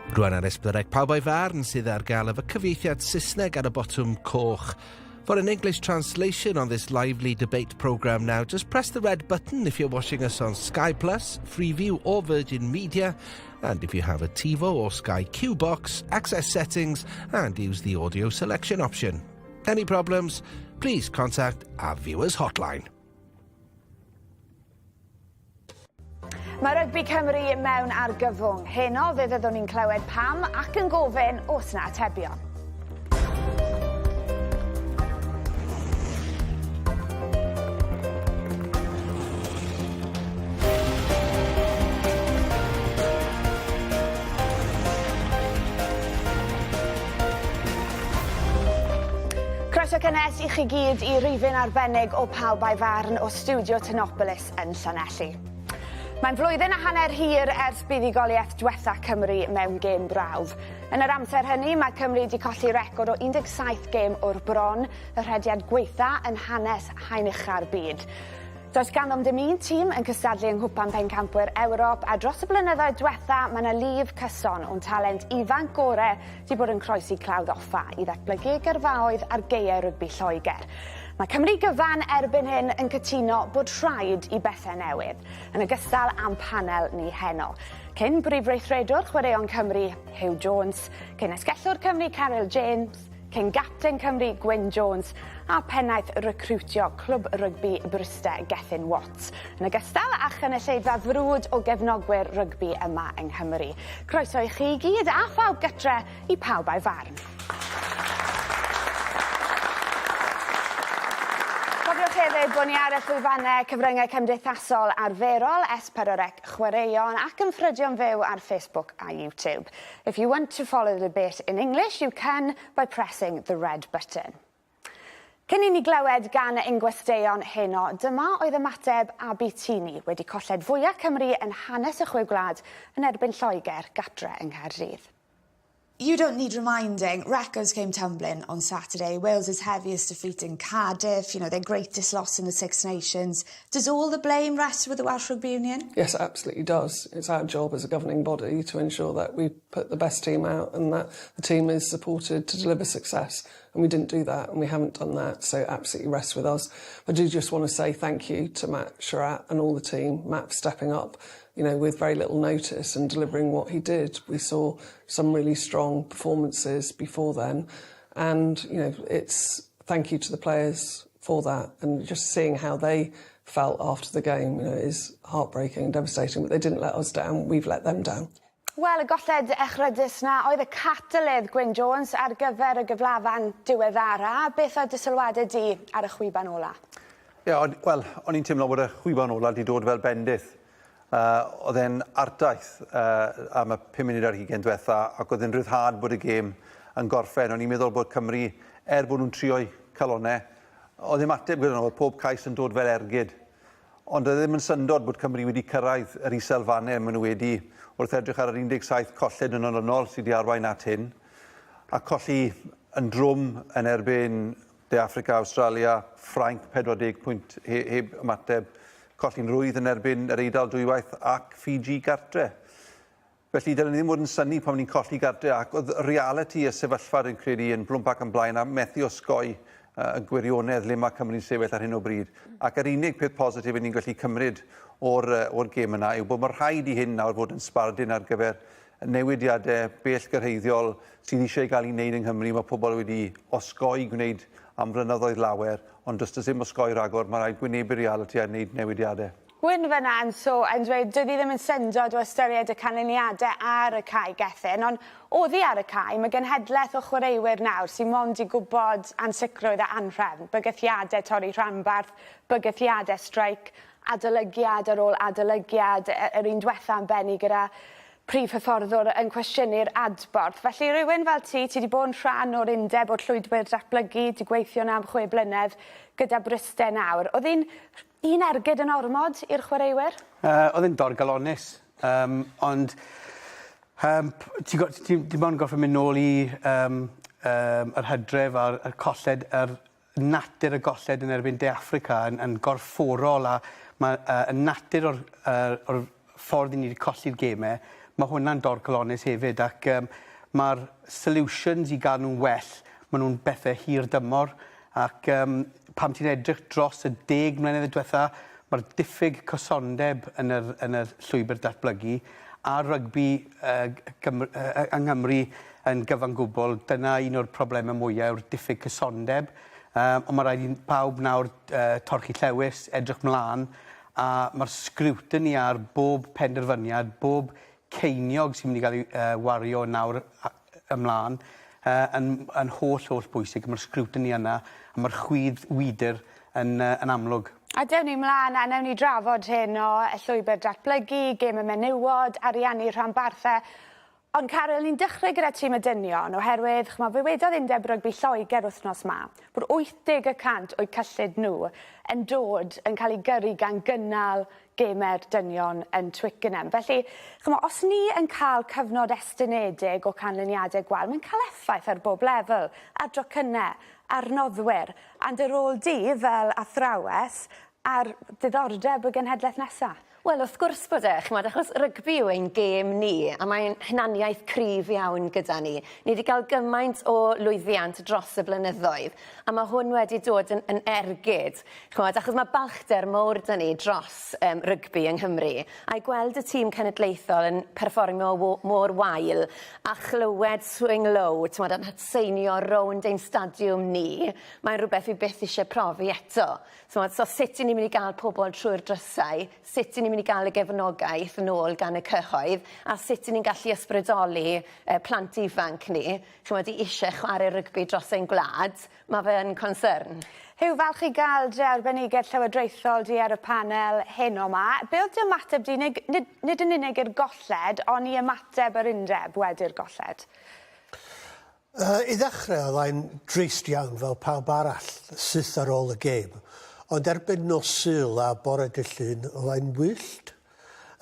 Rwan ar S4C Pawb o'i Farn sydd ar gael efo cyfieithiad Saesneg ar y botwm coch. For an English translation on this lively debate programme now, just press the red button if you're watching us on Sky Plus, Freeview or Virgin Media. And if you have a TiVo or Sky Q box, access settings and use the audio selection option. Any problems? Please contact our viewers hotline. Mae Rygbi Cymru mewn Argyfwng. Heno fe fyddwn ni'n clywed pam ac yn gofyn oes na atebion. Croeso cynnes i chi gyd i rifyn arbennig o Pawb o'i Farn o Studio Tenopolis yn Llanelli. Mae'n flwyddyn a hanner hir ers buddugoliaeth diwetha Cymru mewn gêm brawf. Yn yr amser hynny, mae Cymru wedi colli record o 17 gêm o'r bron, y rhediad gwaetha yn hanes haen ucha'r byd. Does ganddo dim un tîm yn cystadlu yng nghwpan pencampwyr Ewrop, a dros y blynyddoedd diwetha mae yna lif cyson o'n talent ifanc gore wedi bod yn croesi clawdd offa i ddatblygu gyrfaoedd ar gaeau rygbi Lloegr. Mae Cymru gyfan erbyn hyn yn cytuno bod rhaid i bethau newydd, yn ogystal â'n panel ni heno. Cyn brif weithredwr chwaraeon Cymru Hugh Jones, cyn esgellwr Cymru Carol James, cyn gapten Cymru Gwyn Jones, a pennaeth recrwtio clwb rygbi Briste Gethin Watts, yn ogystal â chynulleidfa frwd o gefnogwyr rygbi yma yng Nghymru. Croeso i chi gyd a phawb gytre i Pawb o'i Farn. Cofiwch hefyd bod ni ar y llwyfannau cyfryngau cymdeithasol arferol, S4C Chwaraeon ac yn ffrydion fyw ar Facebook a YouTube. If you want to follow the debate in English, you can by pressing the red button. Cyn i ni glywed gan ein gwesteion heno, dyma oedd ymateb Abertini wedi colled fwyaf Cymru yn hanes y Chwe Gwlad yn erbyn Lloegr gatre yng Nghaerdydd. You don't need reminding, records came tumbling on Saturday. Wales's heaviest defeat in Cardiff, their greatest loss in the Six Nations. Does all the blame rest with the Welsh Rugby Union? Yes, it absolutely does. It's our job as a governing body to ensure that we put the best team out and that the team is supported to deliver success. And we didn't do that, and we haven't done that, so it absolutely rests with us. I do just want to say thank you to Matt Sherratt and all the team, Matt for stepping up, with very little notice and delivering what he did. We saw some really strong performances before then, and, it's thank you to the players for that, and just seeing how they felt after the game, is heartbreaking and devastating, but they didn't let us down, we've let them down. Wel, y golled echrydus na oedd y catalydd Gwyn Jones ar gyfer y gyflafan diweddara. Beth oedd y sylwadau di ar y chwiban ola? Wel, o'n i'n teimlo bod y chwiban ola wedi dod fel bendith. Oedd e'n ardaeth am y 5 munud ar 20 diwetha ac oedd e'n rhyddhad bod y gêm yn gorffen. O'n i'n meddwl bod Cymru, bod nhw'n trio'u calonau, oedd ymateb gyda nhw, oedd pob cais yn dod fel ergyd. Ond oedd ddim yn syndod bod Cymru wedi cyrraedd yr iselfannau maen nhw wedi wrth edrych ar yr 17 colled yn olynol sydd wedi arwain at hyn, a colli yn drwm yn erbyn De Affrica, Australia, Ffrainc 40 pwynt heb ymateb, colli'n rwydd yn erbyn yr Eidal dwywaith ac Fiji gartre. Felly, dylen ni ddim bod yn synnu pan ni'n colli gartre, ac oedd reality y sefyllfa yn credu yn blwmp ac yn blaen a methu osgoi y gwirionedd le mae Cymru'n sefyll ar hyn o bryd. Ac yr unig peth positif ni'n gallu cymryd o'r gêm yna yw bod mae rhaid i hyn nawr fod yn sbardun ar gyfer newidiadau bellgyrhaeddiol sydd eisiau gael ei wneud yng Nghymru. Mae pobl wedi osgoi gwneud am flynyddoedd lawer, ond does ddim osgoi ragor, mae rhaid gwynebu reality a wneud newidiadau. Gwyn fyna yn dweud, dydw i ddim yn syndod o ystyried y canlyniadau ar y cae Gethin, ond oddi ar y cae, mae genhedlaeth o chwaraewyr nawr sy'n mond i gwybod ansicrwydd a anhrefn, bygythiadau torri rhanbarth, bygythiadau streic, adolygiad ar ôl adolygiad, yr un diwetha yn benni gyda prif hyfforddwr yn cwestiynu'r adborth. Felly rhywun fel ti wedi bod yn rhan o'r undeb o'r llwydwyr datblygu, di gweithio na am 6 blynedd gyda Briste nawr. Oedd un ergyd yn ormod i'r chwaraewyr? Oedd e'n dorgalonus, ond ti'n bod yn gorfod mynd nôl i yr hydref a'r colled, yr natur y golled yn erbyn De Affrica yn gorfforol, a y natur o'r ffordd i ni wedi colli'r gemau, mae hwnna'n dorcolonus hefyd ac mae'r solutions i gael nhw'n well, maen nhw'n bethau hir dymor ac pam ti'n edrych dros y 10 mlynedd diwetha, mae'r diffyg cysondeb yn y llwybr datblygu a rygbi yng Nghymru yn gyfan gwbl. Dyna un o'r problemau mwyaf yw'r diffyg cysondeb. Ond mae rhaid i pawb nawr torchi llewis, edrych mlaen, a mae'r scrutiny ar bob penderfyniad, bob ceiniog sy'n mynd i gael ei wario nawr ymlaen yn holl bwysig. Mae'r scrutiny yna a mae'r chwydd wydr yn amlwg. A dewn ni mlaen a newn ni drafod hyn o y llwybr datblygu, gêm y menywod, ariannu rhanbarthau. Ond Carol, ni'n dechrau gyda tîm y dynion oherwydd, fe wedodd Undeb Rygbi Lloegr wythnos ma bod 80% o'i cyllid nhw yn dod yn cael ei gyrru gan gynnal geme'r dynion yn Twickenham. Felly, os ni yn cael cyfnod estynedig o canlyniadau gweld, mae'n cael effaith ar bob lefel, ar drocynnau, ar noddwyr, a'n dy rôl di fel athrawes ar diddordeb y genhedlaeth nesaf. Wel, wrth gwrs bod achos rygbi yw ein gêm ni, a mae'n hunaniaeth cryf iawn gyda ni. Ni wedi cael gymaint o lwyddiant dros y blynyddoedd, a mae hwn wedi dod yn ergyd. Achos mae balchder mawr da ni dros rygbi yng Nghymru, a'i gweld y tîm cenedlaethol yn perfformio mor wael, a chlywed swing low, yn hatseinio rownd ein stadiwm ni, mae'n rhywbeth fi byth eisiau profi eto. So sut i ni'n mynd i gael pobl trwy'r drysau, sut i ni'n mynd i gael y gefnogaeth yn ôl gan y cyhoedd, a sut i ni'n gallu ysbrydoli plant ifanc ni, i eisiau chwarae rygbi dros ein gwlad, mae fe yn concern. Hyw, falch i gael arbenigedd llywodraethol di ar y panel hyn o ma. Be oedd dy ymateb di, nid yn unig i'r golled, ond i ymateb yr undeb wedi'r golled? I ddechrau, oedd e'n drist iawn fel pawb arall syth ar ôl y gêm. Ond erbyn nos Sul a bore dydd Llun, oedd e'n wyllt.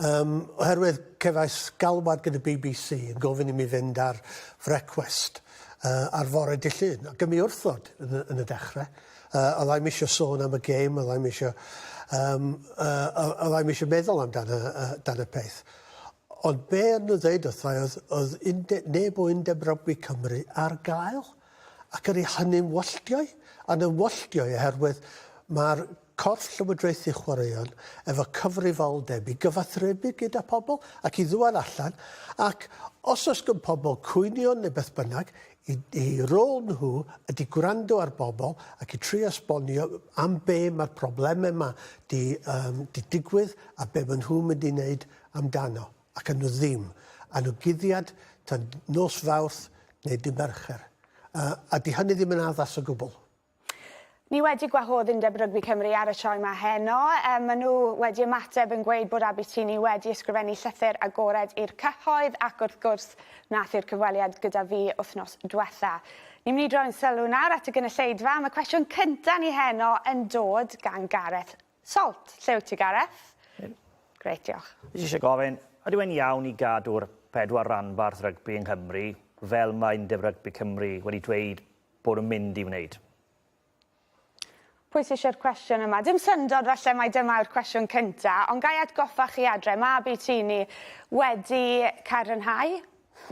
Oherwydd cefais galwad gyda BBC yn gofyn i mi fynd ar frecwest ar fore dydd Llun. Ac mi wrthod yn y dechrau. Oedd e'n eisiau sôn am y gêm, oedd e'n eisiau meddwl amdan y peth. Ond be yn nhw ddeud oedd neb o Undeb Rygbi Cymru ar gael ac yr ei hynny'n walltiau. A'n walltiau oherwydd mae'r corff llywodraethu chwaraeon efo cyfrifoldeb i gyfathrebu gyda pobl ac i ddwad allan. Ac os oes gan pobl cwynion neu beth bynnag, i rôl nhw ydy gwrando ar bobl ac i trio esbonio am be mae'r problemau yma di digwydd a be maen nhw'n mynd i wneud amdano. Ac yn nhw ddim. A nhw guddiad tan nos Fawrth neu dy Mercher. A di hynny ddim yn addas o gwbl. Ni wedi gwahodd Undeb Rygbi Cymru ar y sioe yma heno. Maen nhw wedi ymateb yn gweud bod Abertini wedi ysgrifennu llythyr agored i'r cyhoedd ac wrth gwrs nath i'r cyfweliad gyda fi wythnos diwetha. Ni'n mynd i droi'n sylw nawr at y gynulleidfa. Mae cwestiwn cyntaf ni heno yn dod gan Gareth Salt. Lle wyt ti, Gareth? Greit, diolch. Fi eisiau gofyn, ydyw e'n iawn i gadw'r 4 ranbarth rygbi yng Nghymru fel mae Undeb Rygbi Cymru wedi dweud bod yn mynd i wneud? Pwy sy'n eisiau'r cwestiwn yma? Dim syndod falle mai dyma yw'r cwestiwn cyntaf, ond gai atgoffa chi adre, mae Abertini wedi cadarnhau.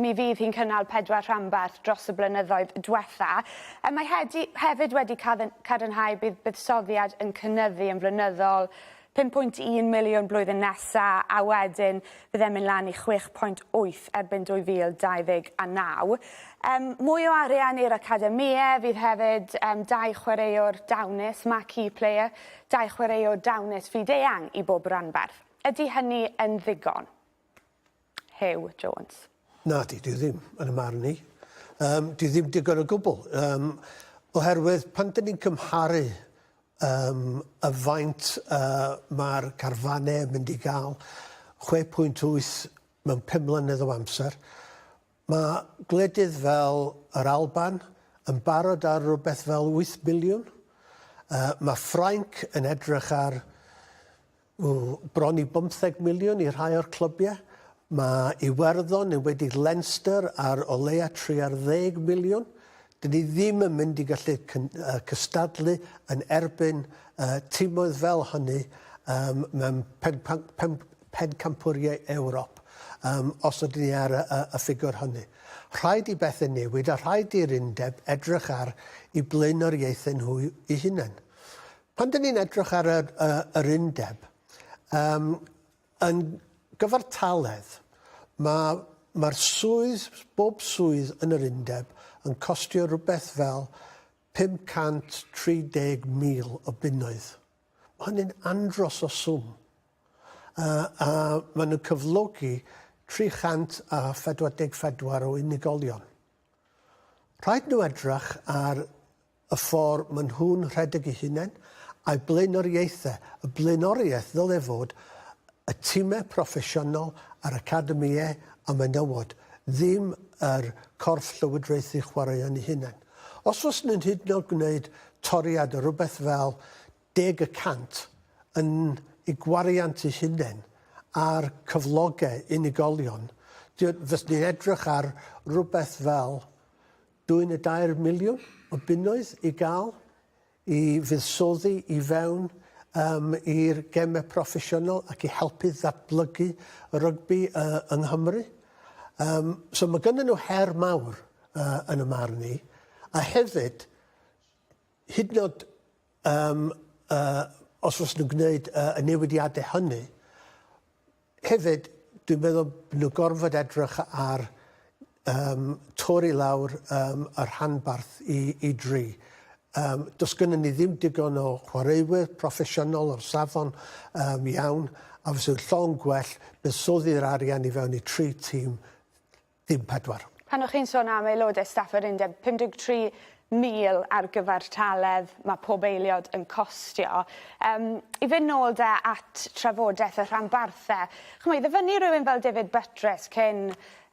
Mi fydd hi'n cynnal 4 rhanbarth dros y blynyddoedd diwetha. Mae hefyd wedi cadarnhau bydd buddsoddiad yn cynyddu yn flynyddol 5.1 miliwn blwyddyn nesaf, a wedyn bydd e'n mynd lan i 6.8 erbyn 2029. Mwy o arian i'r academïau, fydd hefyd 2 chwaraewr dawnus, marquee player, 2 chwaraewr dawnus fyd-eang i bob ranbarth. Ydy hynny yn ddigon? Hugh Jones. Na di ddim yn y marn ni. Di ddim digon o gwbl. Oherwydd pan dyn ni'n cymharu y faint mae'r carfannau yn mynd i gael 6.8 mewn 5 mlynedd o amser. Mae gwledydd fel yr Alban yn barod ar rhywbeth fel 8 miliwn. Mae Ffrainc yn edrych ar bron i 15 miliwn i rhai o'r clybiau. Mae Iwerddon yn wedi Leinster ar o leia 10 miliwn. Dyn ni ddim yn mynd i gallu cystadlu yn erbyn tîmoedd fel hynny mewn pencampwriau Ewrop. os ydyn ni ar y ffigwr hynny. Rhaid i bethau newid a rhaid i'r undeb edrych ar i blaenoriaethau nhw eu hunain. Pan dyn ni'n edrych ar yr undeb, yn gyfartaledd, mae'r swydd, bob swydd yn yr undeb yn costio rhywbeth fel 530,000 o bunnoedd. Mae hynny'n andros o swm. A maen nhw'n cyflogi 344 o unigolion. Rhaid nhw edrych ar y ffordd maen nhw'n rhedeg eu hunain a'i blaenoriaethau. Y blaenoriaeth ddylai fod y tîmau proffesiynol a'r academïau a menywod, ddim yr corff llywodraethu chwaraeon eu hunain. Os oes nhw'n hyd yn oed gwneud toriad o rhywbeth fel 10% yn ei gwariant eu hunain ar cyflogau unigolion, fes ni'n edrych ar rhywbeth fel 2 miliwn o bunnoedd i gael i fuddsoddi i fewn i'r gemau proffesiynol ac i helpu ddatblygu y rygbi yng Nghymru. So mae gynnon nhw her mawr yn y marn ni, a hefyd, hyd yn oed os oes nhw'n gwneud y newidiadau hynny, hefyd, dwi'n meddwl bod nhw'n gorfod edrych ar torri lawr yr hanbarth i dri. Does gynnon ni ddim digon o chwaraewyr proffesiynol o'r safon iawn, a fyswn llon gwell buddsoddi'r arian i fewn i 3 tîm, ddim 4. Pan o'ch chi'n sôn am aelodau staff yr undeb, 53,000 ar gyfer taledd mae pob eiliad yn costio. I fynd nôl at trafodaeth y rhanbarthau, chymryd, ddyfynu rhywun fel David Butters cyn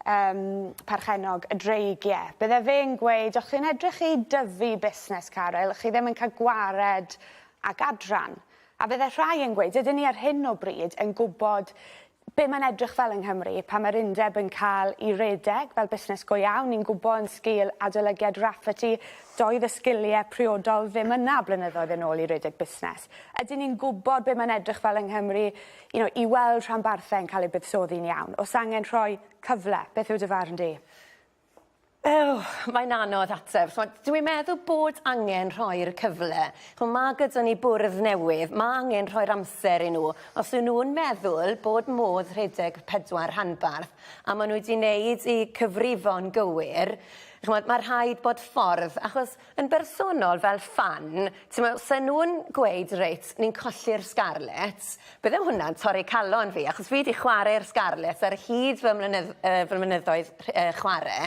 parchenog y dreigiau. Bydde fe'n gweud, o'ch chi'n edrych i dyfu busnes Caryl, chi ddim yn cael gwared ag adran. A bydde rhai yn gweud, ydyn ni ar hyn o bryd yn gwybod be mae'n edrych fel yng Nghymru pan mae'r undeb yn cael ei redeg fel busnes go iawn. Ni'n gwybod yn sgil adolygiad raffeti, doedd y sgiliau priodol ddim yna blynyddoedd yn ôl i redeg busnes. Ydyn ni'n gwybod be mae'n edrych fel yng Nghymru i weld rhanbarthau yn cael eu buddsoddi'n iawn? Os angen rhoi cyfle, beth yw dy farn di? Mae'n anodd ateb. Dwi'n meddwl bod angen rhoi'r cyfle. Mae gyda ni bwrdd newydd, mae angen rhoi'r amser i nhw. Os ydyn nhw'n meddwl bod modd rhedeg 4 rhanbarth, a maen nhw wedi wneud i cyfrifon gywir, mae rhaid bod ffordd, achos yn bersonol fel fan, sy'n nhw'n gweud, reit, ni'n colli'r scarlet, bydde hwnna'n torri calon fi, achos fi wedi chwarae'r scarlet ar hyd fy mynyddoedd chwarae.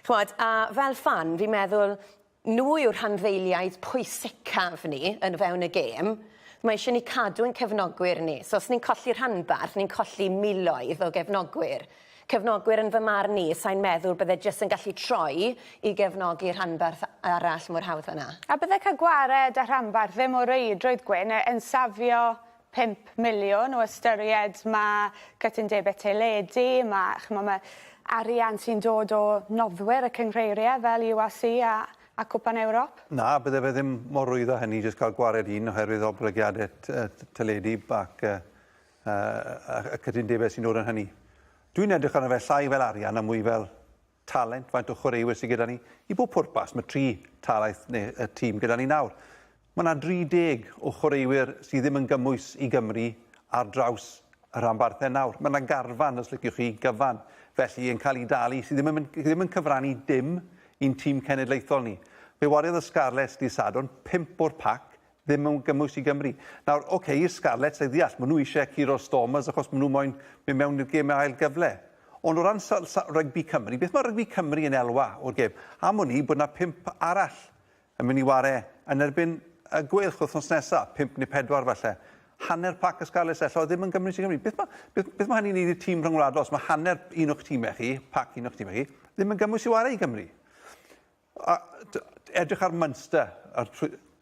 A fel fan, fi'n meddwl, nhw yw'r rhanddeiliaid pwysicaf ni yn fewn y gêm. Mae eisiau ni cadw yn cefnogwyr ni. So os ni'n colli'r rhanbarth, ni'n colli miloedd o gefnogwyr. Cefnogwyr yn fy marn ni, sa'n meddwl bydde jyst yn gallu troi i gefnogi'r rhanbarth arall mor hawdd yna. A bydde cael gwared a rhanbarth ddim o reidrwydd Gwyn yn safio 5 miliwn o ystyried mae cytundebau teledu, mae arian sy'n dod o noddwyr y cyngreiriau fel URC a Cwpan Ewrop? Na, bydde fe ddim mor rwyddo hynny, jyst cael gwared un oherwydd oblygiadau teledu ac y cytundebau sy'n dod yn hynny. Dwi'n edrych arno fe llai fel arian a mwy fel talent, faint o chwaraewyr sydd gyda ni. I bob pwrpas, mae 3 talaeth neu y tîm gyda ni nawr. Mae yna 30 o chwaraewyr sydd ddim yn gymwys i Gymru ar draws y rhanbarthau nawr. Mae yna garfan, os liciwch chi, gyfan. Felly yn cael ei dalu sydd ddim yn cyfrannu dim i'n tîm cenedlaethol ni. Fe wariodd y Scarlets di Sadwrn, 5 o'r pac, ddim yn gymwys i Gymru. Nawr, oce, i'r Scarlets ei ddeall, maen nhw eisiau Ciro Stormers achos maen nhw moyn mynd mewn i'r gêm ail gyfle. Ond o ran Rygbi Cymru, beth mae Rygbi Cymru yn elwa o'r gêm? Am hwnni bod yna 5 arall yn mynd i ware yn erbyn y gwelch wythnos nesaf, 5 neu 4 falle. Hanner pac y Scarlets ello ddim yn gymryd i Gymru. Beth mae hynny'n neud i'r tîm rhyngwladol? Os mae hanner un o'ch tîmau chi, pac un o'ch tîmau chi, ddim yn gymwys i ware i Gymru. Edrych ar Munster,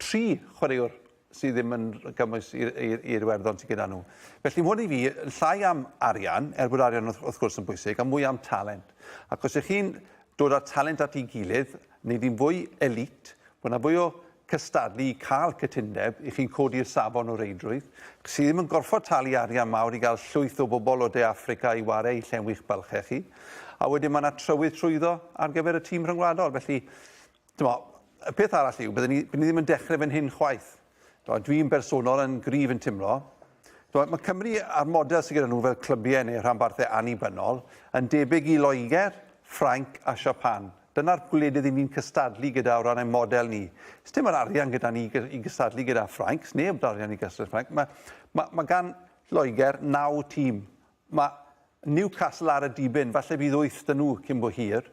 3 chwaraewr sydd ddim yn gymwys i'r werddon sydd gyda nhw. Felly, hwn i fi, llai am arian, bod arian wrth gwrs yn bwysig, a mwy am talent. Ac os ych chi'n dod â'r talent at ei gilydd, neu ddim fwy elit, bod yna fwy o cystadlu i cael cytundeb i chi'n codi'r safon o reidrwydd, sydd ddim yn gorfod talu arian mawr i gael llwyth o bobl o De Affrica i wario i llenwych bylchau chi. A wedyn mae yna trywydd trwyddo ar gyfer y tîm rhyngwladol. Felly, y peth arall yw, byddwn ni ddim yn dechrau fan hyn chwaith. Dwi'n bersonol yn gryf yn timlo. Mae Cymru a'r model sydd gyda nhw fel clybiau neu rhanbarthau annibynnol yn debyg i Loegr, Ffrainc a Japan. Dyna'r gwledydd ni'n cystadlu gyda o ran ein model ni. Dim yr arian gyda ni i gystadlu gyda Ffrainc, neb arian i gystadlu Ffrainc. Mae gan Loegr 9 tîm. Mae Newcastle ar y dibyn, falle bydd 8 dyn nhw cyn bo hir.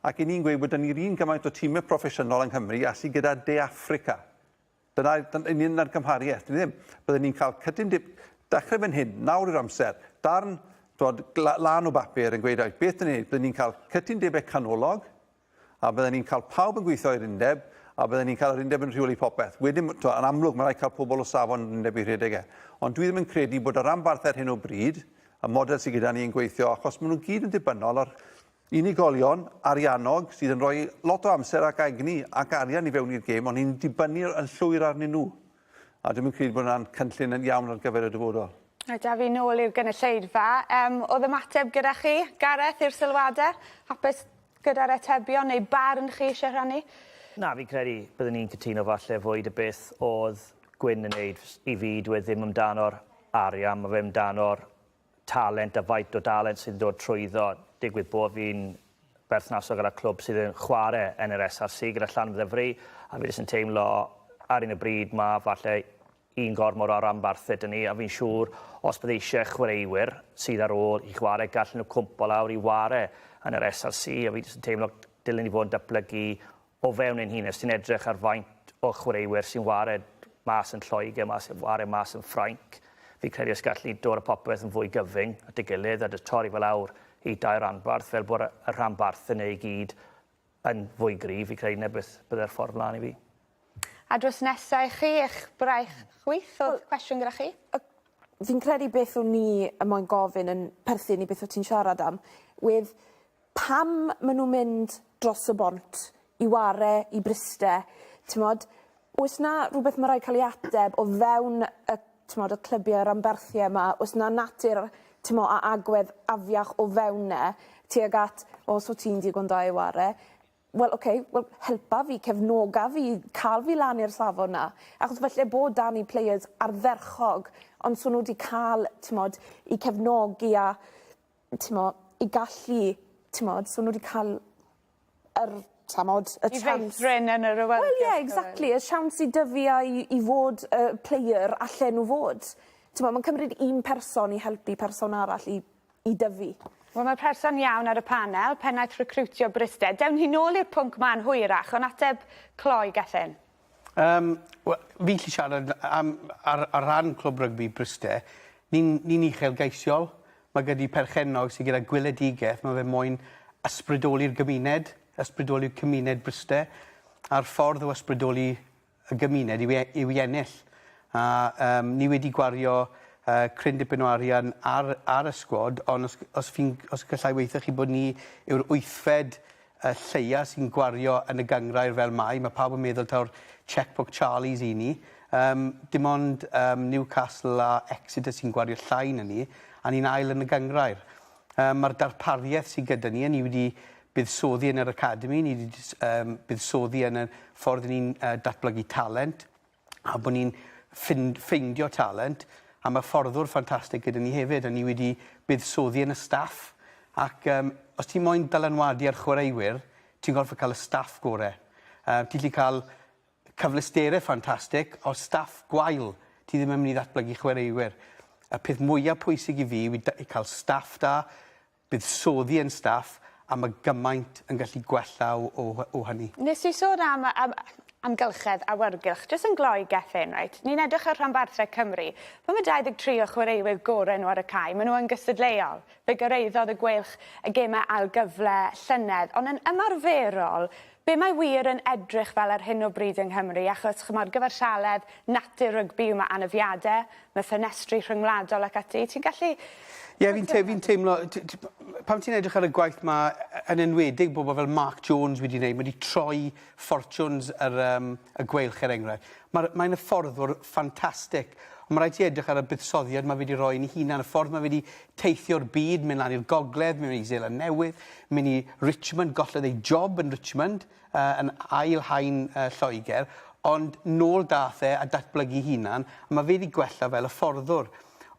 Ac i ni'n gweud bod ni'r un gymaint o tîmau proffesiynol yng Nghymru a sydd gyda De Affrica. Dyna'r gymhariaeth. Byddwn ni'n cael cytundeb, dechrau fan hyn, nawr i'r amser, darn lan o bapur yn gweud beth yn ei, byddwn ni'n cael cytundebau canolog, a byddwn ni'n cael pawb yn gweithio i'r undeb, a byddwn ni'n cael yr undeb yn rheoli popeth. Wedyn, yn amlwg, mae'n rhaid cael pobl o safon yn undeb i rhedegau. Ond dwi ddim yn credu bod y rhanbarth ar hyn o bryd, y model sydd gyda ni yn gweithio, achos maen nhw gyd yn dibynnol ar unigolion ariannog sydd yn rhoi lot o amser ac egni ac arian i fewn i'r gêm, ond ni'n dibynnu yn llwyr arnyn nhw. A dwi'n credu bod yna'n cynllun yn iawn ar gyfer y dyfodol. Da fi nôl i'r gynulleidfa. Oedd ymateb gyda chi, Gareth, i'r sylwadau? Hapus gyda'r atebion neu barn chi eisiau rhannu? Na, fi'n credu byddwn ni'n cytuno falle fwyd y beth oedd Gwyn yn neud i fi. Dwi ddim amdano'r arian, mae fe amdano'r talent a faint o dalent sydd yn dod trwyddo. Digwydd bod fi'n berthnasol gyda clwb sydd yn chwarae yn yr S4C gyda Llanfyddefri, a fi jyst yn teimlo ar un y bryd mae falle un gormod o ranbarth ydyn ni, a fi'n siŵr os bydd eisiau chwaraewyr sydd ar ôl i chwarae gallen nhw cwmpo lawr i ware yn yr S4C, a fi jyst yn teimlo dylen ni fod yn datblygu o fewn ein hun. Os ti'n edrych ar faint o chwaraewyr sy'n ware mas yn Lloegr, ware mas yn Ffrainc, fi'n credu os gallu dod y popeth yn fwy gyfyng at ei gilydd a dy torri fel awr i 2 ranbarth, fel bod y rhanbarth yn ei gyd yn fwy gryf, fi'n credu nebeth byddai'r ffordd mlaen i fi. A dros nesau chi, eich braich chwith, oedd cwestiwn gyda chi? Fi'n credu beth o'n ni y moyn gofyn yn perthyn i beth o ti'n siarad am, wedd pam maen nhw'n mynd dros y bont i ware, i briste, oes na rhywbeth mae rhaid cael ei ateb o fewn y clybiau'r amberthiau yma, oes na natur a agwedd afiach o fewn tuag at, os o ti'n digon da i ware, wel, helpa fi, cefnoga fi, cael fi lan i'r safon na. Achos felly bod dan i players ardderchog, ond so nhw wedi cael, i cefnogi a, i gallu, so nhw wedi cael y chance... I feithrin yn yr awyrgylch. Wel, ie, exactly. Y siawns i dyfu a i fod player allan nhw fod. Mae'n cymryd un person i helpu person arall i dyfu. Wel, mae person iawn ar y panel, pennaeth recrwtio briste. Dewn ni nôl i'r pwnc ma'n hwyrach, ond ateb cloi gallen. Fi lli siarad ar ran clwb rygbi Bryste, ni'n uchelgeisiol. Mae gyda perchennog sydd gyda gweledigaeth, mae fe moyn ysbrydoli'r gymuned, ysbrydoli'r cymuned Bryste, a'r ffordd o ysbrydoli y gymuned yw i ennill. A ni wedi gwario cryn dipyn o arian ar y sgwad, ond os gallai weithio chi bod ni yw'r 8fed lleia sy'n gwario yn y gyngrair fel mae pawb yn meddwl taw'r checkbook Charlies i ni. Dim ond Newcastle a Exeter sy'n gwario llai na ni, a ni'n ail yn y gyngrair. Mae'r darpariaeth sydd gyda ni, ni wedi buddsoddi yn yr academi, ni wedi buddsoddi yn y ffordd ni'n datblygu talent, a bod ni'n ffeindio talent, a mae fforddwr ffantastig gyda ni hefyd, a ni wedi buddsoddi yn y staff. Ac os ti'n moyn dylanwadu ar chwaraewyr, ti'n gorfod cael y staff gorau. Ti'n gallu cael cyflesterau ffantastig, o staff gwael, ti ddim yn mynd i ddatblygu chwaraewyr. Y peth mwyaf pwysig i fi yw i cael staff da, buddsoddi yn staff, a mae gymaint yn gallu gwella o hynny. Nes i sôn am amgylchedd awyrgylch, jyst yn gloi Gethin, right? Ni'n edrych ar rhanbarthau Cymru. Pan mae 23 o chwaraewyr gorau nhw ar y cae, maen nhw yn gystadleuol. Fe gyrraeddodd y gwelch y gemau ail gyfle llynedd. Ond yn ymarferol, Be mae wir yn edrych fel ar hyn o bryd yng Nghymru, achos chymod gyfarsialedd, natur rygbi, mae anafiadau, mae ffenestri rhyngwladol ac ati. Ti'n gallu... Ie, fi'n teimlo... Pam ti'n edrych ar y gwaith yma, yn enwedig bobl fel Mark Jones wedi gwneud, mae wedi troi fortunes y gweilch enghraifft. Mae'n fforddwr ffantastig. Ond mae rhaid ti edrych ar y buddsoddiad mae wedi rhoi yn ei hunan, y ffordd mae wedi teithio'r byd, mynd lan i'r gogledd, mynd i Zeeland Newydd, mynd i Richmond, gollodd ei job yn Richmond, yn ail haen Lloegr, ond nôl dath a datblygu hunan, a mae fe wedi gwella fel y fforddwr.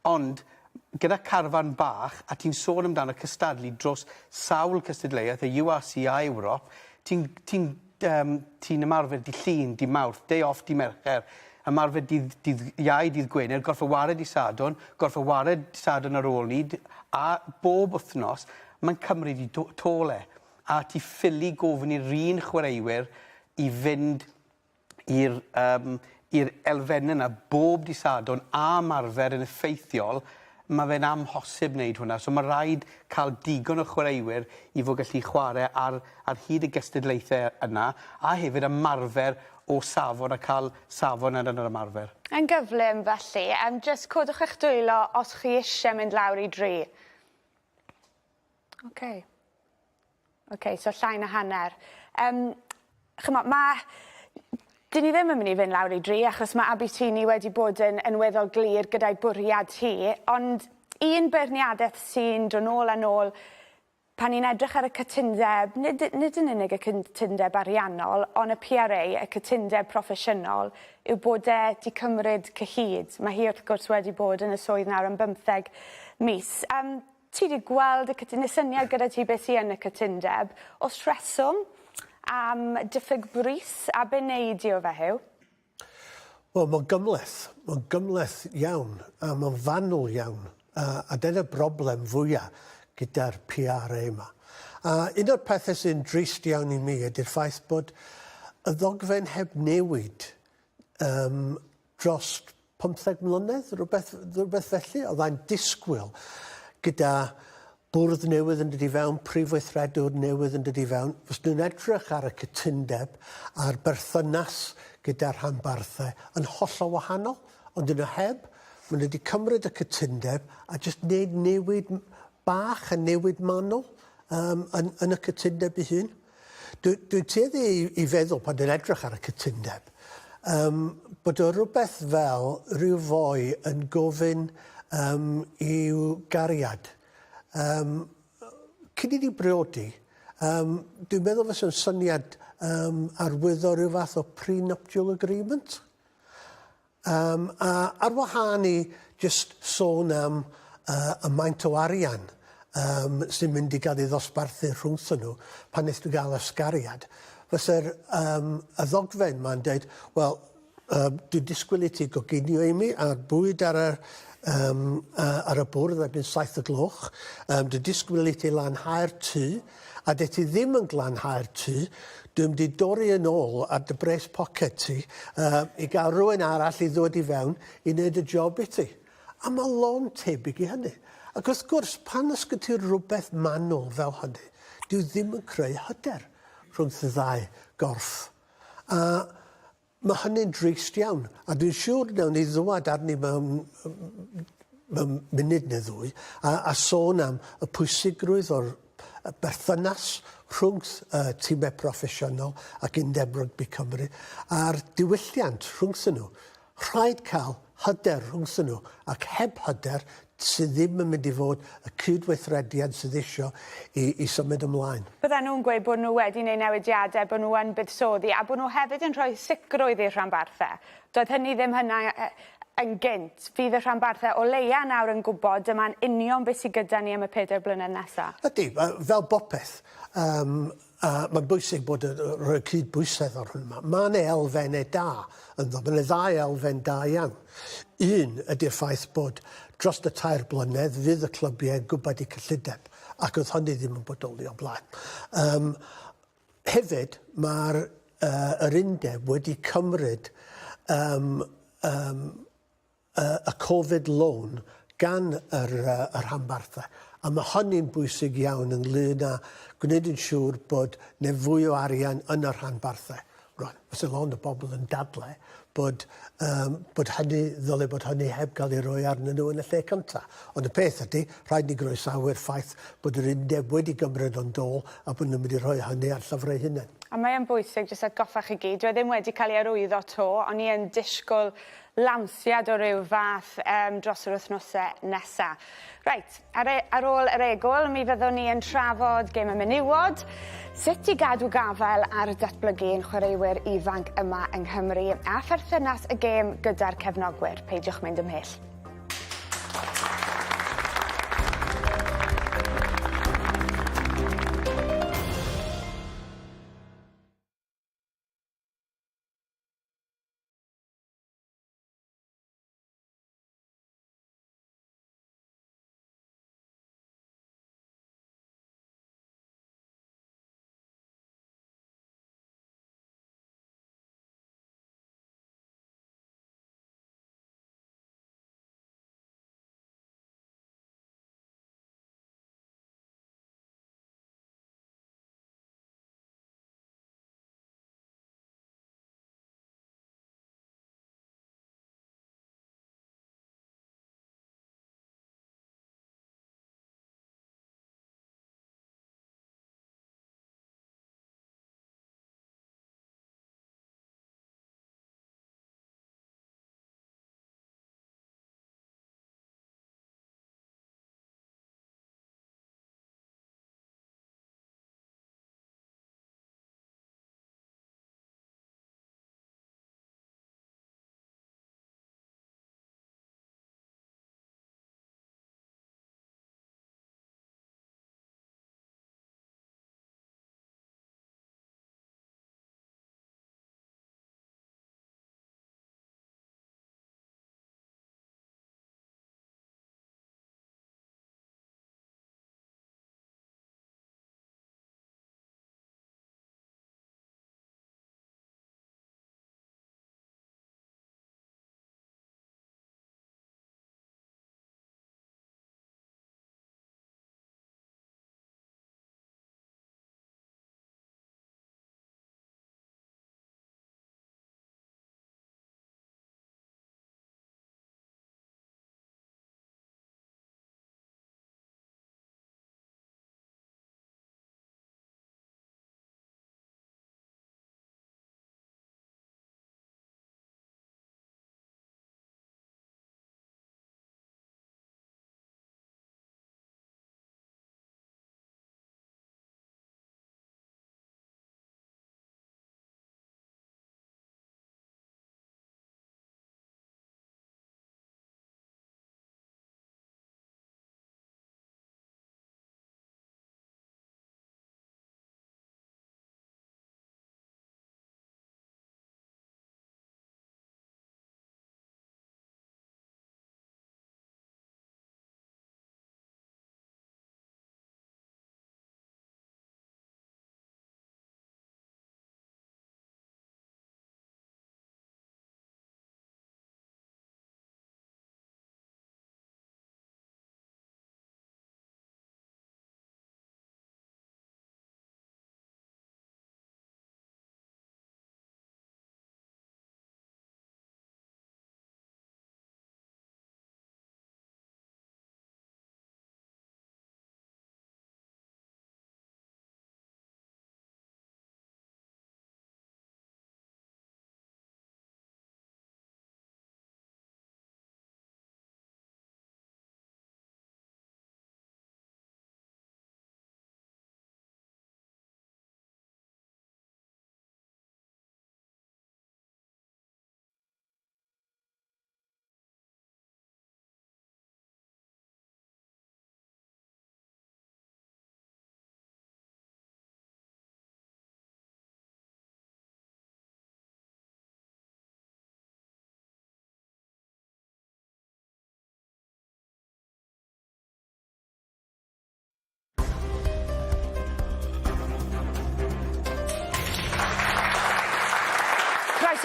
Ond gyda carfan bach, a ti'n sôn amdano cystadlu dros sawl cystadleuaeth, y URC a Ewrop, ti'n ymarfer di llun, di Mawrth, day off, di Mercher, ymarfer dydd iau, dydd Gwener, gorff y wared i Sadwrn, gorff y wared Sadwrn ar ôl ni, a bob wythnos, mae'n cymryd i tole. A ti ffili gofyn i'r un chwaraewyr i fynd i'r elfennau yna bob di Sadwrn a ymarfer yn effeithiol, mae fe'n amhosib wneud hwnna. So mae rhaid cael digon o chwaraewyr i fod gallu chwarae ar hyd y gystadlaethau yna, a hefyd ymarfer o safon a cael safon yn yr ymarfer. Yn gyflym felly, jyst codwch eich dwylo os chi eisiau mynd lawr i dri. OK, so llai na hanner. Chymod, dyn ni ddim yn mynd i fynd lawr i dri, achos mae Abertini wedi bod yn weddol glir gyda'i bwriad hi, ond un beirniadaeth sy'n dod nôl a nôl, pan ni'n edrych ar y cytundeb, nid yn unig y cytundeb ariannol, ond y PRA, y cytundeb proffesiynol, yw bod e di cymryd cyhyd. Mae hi wrth gwrs wedi bod yn y swydd nawr am 15 mis. Ti wedi gweld y syniad gyda ti beth sy yn y cytundeb, os rheswm am diffyg brys, a be neidio fe hyw? Wel, mae'n gymleth iawn, a mae'n fanwl iawn. A dyna'r broblem fwyaf gyda'r PRA yma. Un o'r pethau sy'n drist iawn i mi ydy'r ffaith bod y ddogfen heb newid dros 15 mlynedd, rhywbeth felly. Oedd e'n disgwyl gyda bwrdd newydd yn dod i fewn, prif weithredwr newydd yn dod i fewn. Fos nhw'n edrych ar y cytundeb a'r berthynas gyda'r rhanbarthau yn hollol wahanol, ond yn y heb, maen nhw wedi cymryd y cytundeb a jyst wneud newid bach a newid manwl yn y cytundeb ei hun. Dwi'n tueddu i feddwl pan dwi'n edrych ar y cytundeb bod o rhywbeth fel rhyw foi yn gofyn i'w gariad. Cyn i ni briodi, dwi'n meddwl fes yn syniad arwyddo rhyw fath o prenuptial agreement. A ar wahân i just sôn am y maint o arian sy'n mynd i gael ei ddosbarthu rhwngthyn nhw pan wnaeth nhw gael ysgariad. Fysa'r y ddogfen ma'n dweud, wel, dwi'n disgwyl i ti goginio i mi a'r bwyd ar y bwrdd erbyn 7 o'r gloch. Dwi'n disgwyl i ti lanhau'r tŷ, a dy ti ddim yn glanhau'r tŷ, dwi'n mynd i dorri yn ôl ar dy bres pocket ti i gael rhywun arall i ddod i fewn i wneud y job i ti. A mae lon tebyg i hynny. Ac wrth gwrs, pan ysgyd ti rhywbeth manwl fel hynny, dwi ddim yn creu hyder rhwng y ddau gorff. A mae hynny'n drist iawn. A dwi'n siŵr nawn ni ddwad arni mewn munud neu ddwy a sôn am y pwysigrwydd o'r berthynas rhwng tîmau proffesiynol ac Undeb Rygbi Cymru a'r diwylliant rhwngthyn nhw. Rhaid cael hyder rhwngthyn nhw ac heb hyder sydd ddim yn mynd i fod y cydweithrediad sydd eisiau i symud ymlaen. Bydden nhw'n gweud bod nhw wedi gwneud newidiadau, bod nhw yn buddsoddi, a bod nhw hefyd yn rhoi sicrwydd i'r rhanbarthau. Doedd hynny ddim hynna yn gynt. Fydd y rhanbarthau o leia nawr yn gwybod dyma'n union beth sydd gyda ni am y 4 blynedd nesaf. Ydy, fel bopeth, mae'n bwysig bod rhoi cydbwysedd o'r hwnna. Mae'n elfennau da ynddo, mae'n ddau elfen da iawn. Un ydy'r ffaith bod dros y 3 blynedd fydd y clybiau gwybod eu cyllideb, ac oedd hynny ddim yn bodoli o blaen. Hefyd, mae'r undeb wedi cymryd y Covid loan gan yr rhanbarthau. A mae hynny'n bwysig iawn ynglyn â gwneud yn siŵr bod ne fwy o arian yn yr rhanbarthau. Rwan, fysa lond o bobl yn dadle bod hynny, ddylai bod hynny heb gael ei roi arnyn nhw yn y lle cyntaf. Ond y peth ydy, rhaid ni groesawu'r ffaith bod yr undeb wedi gymryd o'n dôl a bod nhw'n mynd i roi hynny ar llyfrau hunain. A mae'n bwysig, jyst atgoffa chi gyd, dwi ddim wedi cael ei arwyddo to, ond ni yn disgwyl lawnsiad o ryw fath dros yr wythnosau nesaf. Reit, ar ôl yr egwl, mi fyddwn ni yn trafod gêm y menywod, sut i gadw gafel ar datblygu ein chwaraewyr ifanc yma yng Nghymru, a pherthynas y gêm gyda'r cefnogwyr. Peidiwch mynd ymhell.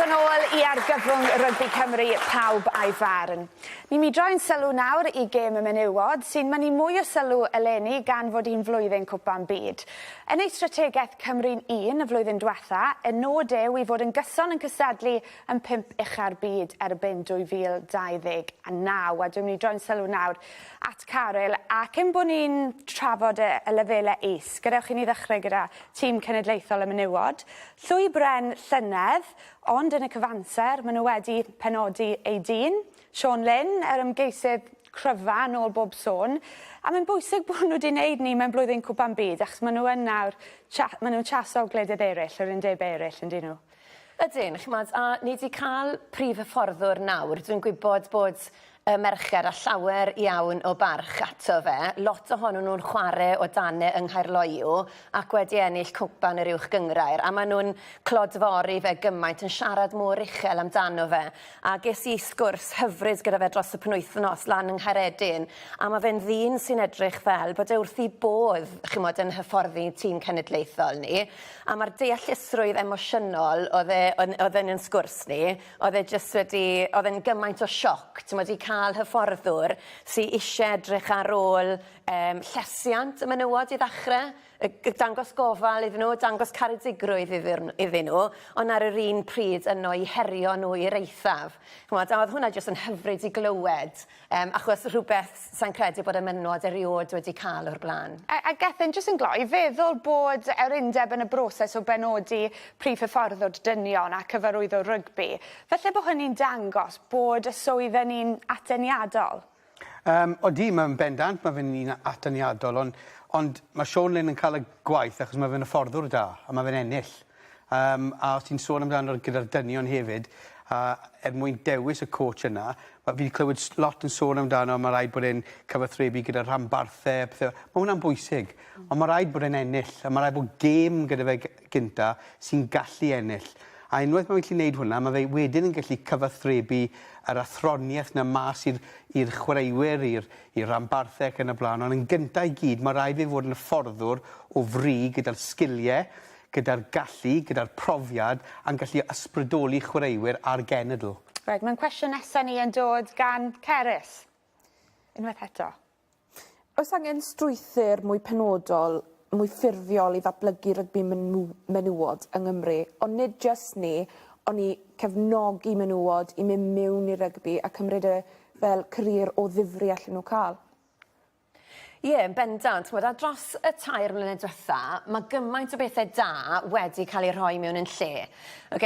nôl i Argyfwng Rygbi Cymru, Pawb a'i Farn. Ni'n mi droi'n sylw nawr i gêm y menywod, sy'n mynnu mwy o sylw eleni gan fod hi'n flwyddyn cwpan byd. Yn ei strategaeth Cymru'n 1 y flwyddyn diwetha, y nod yw i fod yn gyson yn cystadlu yn 5 ucha'r byd erbyn 2029. A dwi'n mynd i droi'n sylw nawr at Caryl, ac yn bod ni'n trafod y lefelau is, gadewch i ni ddechrau gyda tîm cenedlaethol y menywod. Llwy bren llynedd, ond yn y cyfanser, maen nhw wedi penodi ei dyn. Siôn Lynn, ymgeisydd cryfan ôl bob sôn. A mae'n bwysig bod nhw wedi wneud ni mewn blwyddyn cwpan byd, achos maen nhw yn nawr, maen nhw'n chaso gwledydd eraill, o'r undeb eraill, yn dyn nhw. Ydyn, chymod, a ni wedi cael prif hyfforddwr nawr. Dwi'n gwybod bod y merched a llawer iawn o barch ato fe. Lot ohonyn nhw'n chwarae o dane yng Nghaerloyw ac wedi ennill cwpan yr uwch gyngrair. A maen nhw'n clodfori fe gymaint yn siarad mor uchel amdano fe. A ges i sgwrs hyfryd gyda fe dros y penwythnos lan yng Nghaeredin. A mae fe'n ddyn sy'n edrych fel bod e wrth i bodd, chymod, yn hyfforddi tîm cenedlaethol ni. A mae'r deallusrwydd emosiynol oedd yn sgwrs ni, oedd e'n gymaint o sioc. Ti'n wedi cael hyfforddwr sy'n eisiau edrych ar ôl llesiant y menywod i ddechrau, dangos gofal iddyn nhw, dangos caredigrwydd iddyn nhw, ond ar yr un pryd yno i herio nhw i'r eithaf. A oedd hwnna jyst yn hyfryd i glywed, achos rhywbeth sa'n credu bod y menywod eriod wedi cael o'r blaen. A Gethin, jyst yn gloi, feddwl bod yr undeb yn y broses o benodi prif hyfforddwr dynion a cyfarwydd o rygbi, felly bod hynny'n dangos bod y swydd yn un atyniadol? Odi, mae'n bendant, mae fe'n un atyniadol, ond mae Siôn Lynn yn cael y gwaith achos mae fe'n hyfforddwr da, a mae fe'n ennill. A os ti'n sôn amdano gyda'r dynion hefyd, mwyn dewis y coach yna, fi wedi clywed lot yn sôn amdano, mae rhaid bod e'n cyfathrebu gyda rhanbarthau, mae hwnna'n bwysig, ond mae rhaid bod e'n ennill, a mae rhaid bod gêm gyda fe gynta sy'n gallu ennill. A unwaith mae'n gallu gwneud hwnna, mae fe wedyn yn gallu cyfathrebu yr athroniaeth na mas i'r chwaraewyr, i'r rhanbarthau ac yn y blaen. Ond yn gyntaf i gyd, mae rhaid fe fod yn fforddwr o fri gyda'r sgiliau, gyda'r gallu, gyda'r profiad, a'n gallu ysbrydoli chwaraewyr ar genedl. Rhaid, mae'n cwestiwn nesaf ni yn dod gan Cerys. Unwaith eto. Oes angen strwythyr mwy penodol, mwy ffurfiol i ddatblygu rygbi menywod yng Nghymru, ond nid jyst ni, ond i cefnogi menywod i mynd mewn i rygbi a cymryd fel career o ddifri allan nhw cael. Ie, bendant. A dros y 2 mlynedd diwetha, mae gymaint o bethau da wedi cael eu rhoi mewn yn lle.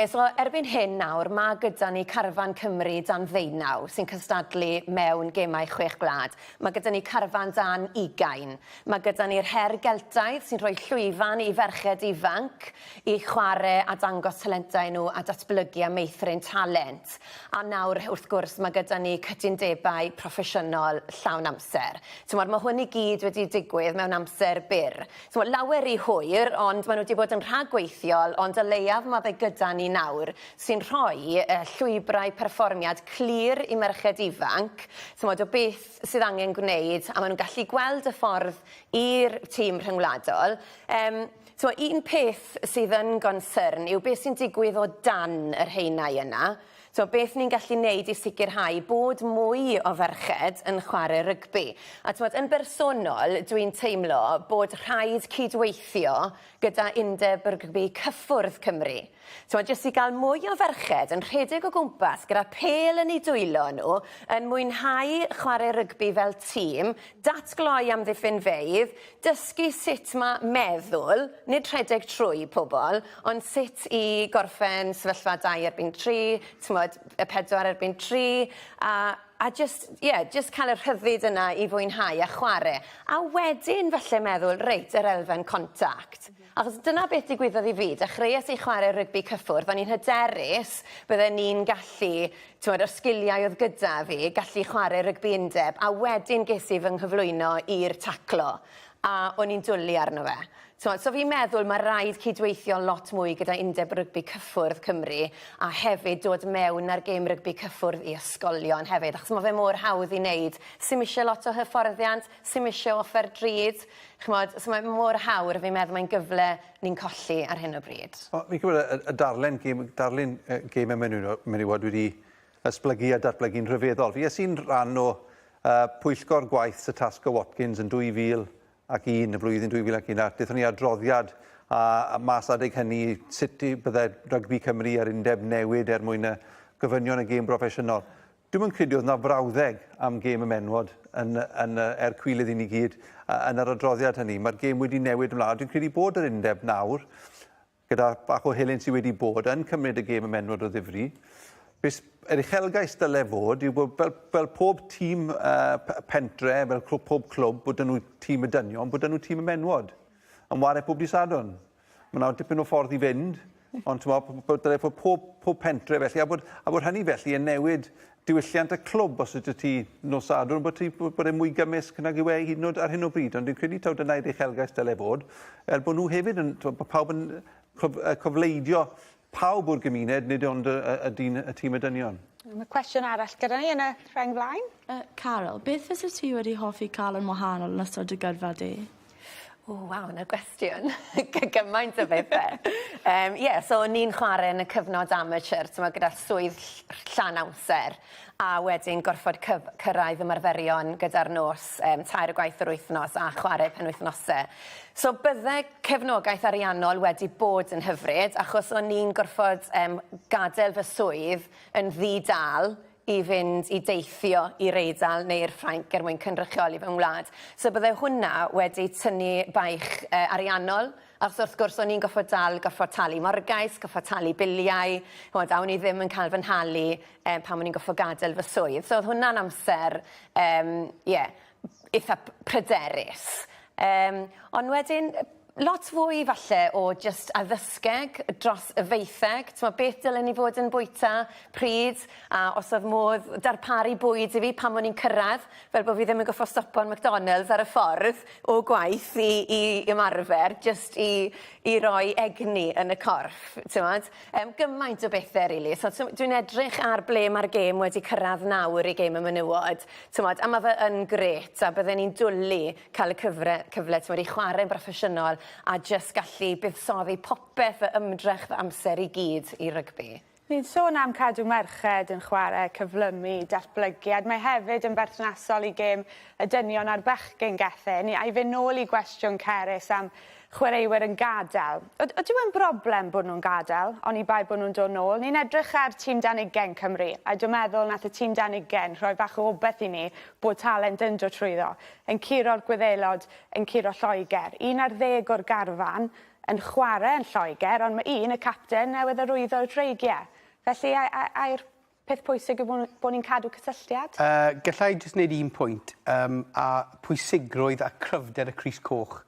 So erbyn hyn nawr, mae gyda ni Carfan Cymru dan 19 sy'n cystadlu mewn gemau Chwe Gwlad. Mae gyda ni Carfan dan 20. Mae gyda ni'r her geltaidd sy'n rhoi llwyfan i ferched ifanc i chwarae a dangos talentau nhw a datblygu a meithrin talent. A nawr, wrth gwrs, mae gyda ni cytundebau proffesiynol llawn amser. Mae hwn i gyd wedi digwydd mewn amser byr. Lawer i hwyr, ond maen nhw wedi bod yn rhagweithiol, ond y leiaf mae fe gyda ni nawr sy'n rhoi llwybrau perfformiad clir i merched ifanc, o beth sydd angen gwneud, a maen nhw'n gallu gweld y ffordd i'r tîm rhyngwladol. Un peth sydd yn gonsern yw beth sy'n digwydd o dan yr rheinau yna. Beth ni'n gallu wneud i sicrhau bod mwy o ferched yn chwarae rygbi. A yn bersonol, dwi'n teimlo bod rhaid cydweithio gyda undeb rygbi cyffwrdd Cymru. Jyst i gael mwy o ferched yn rhedeg o gwmpas gyda pel yn ei dwylo nhw, yn mwynhau chwarae rygbi fel tîm, datgloi amddiffynfeydd, dysgu sut mae meddwl, nid rhedeg trwy pobl, ond sut i gorffen sefyllfa 2 erbyn 3, y 4 erbyn 3, a just cael y rhyddid yna i fwynhau a chwarae. A wedyn falle meddwl, reit, yr elfen contact. Achos dyna beth digwyddodd i fi, dechreuais i chwarae rygbi cyffwrdd, o'n i'n hyderus bydden ni'n gallu, y sgiliau oedd gyda fi, gallu chwarae rygbi undeb, a wedyn ges i fy nghyflwyno i'r taclo. a o'n i'n dwlu arno fe. So fi'n meddwl mae rhaid cydweithio lot mwy gyda undeb rygbi cyffwrdd Cymru a hefyd dod mewn ar gêm rygbi cyffwrdd i ysgolion hefyd, achos mae fe mor hawdd i wneud. Sim eisiau lot o hyfforddiant, sim eisiau offer drud, so mae mor hawdd fi'n meddwl mae'n gyfle ni'n colli ar hyn o bryd. Fi'n gwybod y darlen gêm y menywod wedi esblygu a datblygu'n rhyfeddol. Fi sy'n rhan o pwyllgor gwaith y Tasco Watkins yn 2001 y flwyddyn 2001. Daethon ni adroddiad a mas adeg hynny sut bydde Rygbi Cymru ar undeb newid mwyn y gyfynion y gêm broffesiynol. Dwi'n yn credu oedd yna frawddeg am gêm y menwod cwilydd i ni gyd yn yr adroddiad hynny. Mae'r gêm wedi newid ymlaen. Dwi'n credu bod yr undeb nawr, gyda bach o helynt sydd wedi bod, yn cymryd y gêm y menwod o ddifri. Yr uchelgais dyle fod yw bod fel pob tîm pentre, fel pob clwb, bod nhw tîm y dynion, bod nhw tîm y menwod. Yn wario pob dissadwn. Mae yna dipyn o ffordd i fynd, ond dyle fod pob pentre felly, a bod hynny felly yn newid diwylliant y clwb os ydych ti nosadwn, bod e'n mwy gymysg nag yw hyd yn oed ar hyn o bryd. Ond dwi'n credu taw dyna'r uchelgais dyle fod, bod nhw hefyd pawb yn cyfleidio pawb o'r gymuned, nid ond y tîm y dynion. Mae cwestiwn arall gyda ni yn y rheng flaen. Carol, beth fysa ti wedi hoffi cael yn wahanol yn ystod y gyrfa di? Waw, yna gwestiwn. Gymaint o bethau. So o'n i'n chwarae yn y cyfnod amateur, gyda swydd llawn amser, a wedyn gorfod cyrraedd ymarferion gyda'r nos, tair o gwaith yr wythnos a chwarae penwythnosau. So bydde cefnogaeth ariannol wedi bod yn hyfryd, achos o'n i'n gorfod gadael fy swydd yn ddi-dal i fynd i deithio i'r Eidal neu'r Ffrainc mwyn cynrychioli fy ngwlad. So bydde hwnna wedi tynnu baich ariannol, achos wrth gwrs o'n i'n goffod talu morgais, goffod talu biliau, a o'n i ddim yn cael fy nhalu pan o'n i'n goffod gadael fy swydd. So oedd hwnna'n amser, eitha pryderus. Ond wedyn, lot fwy falle o just addysgeg dros y feitheg. Beth dylen ni fod yn bwyta pryd, a os oedd modd darparu bwyd i fi pan o'n i'n cyrraedd, fel bod fi ddim yn goffo stopo'n McDonald's ar y ffordd o gwaith i ymarfer, just i roi egni yn y corff. Gymaint o bethau, really. So, dwi'n edrych ar ble mae'r gêm wedi cyrraedd nawr i gêm y menywod, a mae fe yn gret, a bydden ni'n dwlu cael y cyfle i chwarae'n broffesiynol a jyst gallu buddsoddi popeth y ymdrech fy amser i gyd i rygbi. Ni'n sôn am cadw merched yn chwarae, cyflymu, datblygiad. Mae hefyd yn berthnasol i gêm y dynion a'r bechgyn gethyn. A i fynd nôl i gwestiwn Cerys am chwaraewyr yn gadael. Ydw yn broblem bod nhw'n gadael, ond i bai bod nhw'n dod nôl? Ni'n edrych ar tîm Danigen Cymru, a dwi'n meddwl nath y tîm Danigen rhoi bach o obeth i ni bod talent yn dod trwyddo, yn curo'r Gwyddelod, yn curo Lloegr. 1 ar 10 o'r garfan yn chwarae yn Lloegr, ond mae y capten newydd arwyddo'r dreigiau. Felly, a'r peth pwysig yw bod ni'n cadw cysylltiad? Gallai jyst wneud un pwynt, a pwysigrwydd a cryfder y Crys Coch.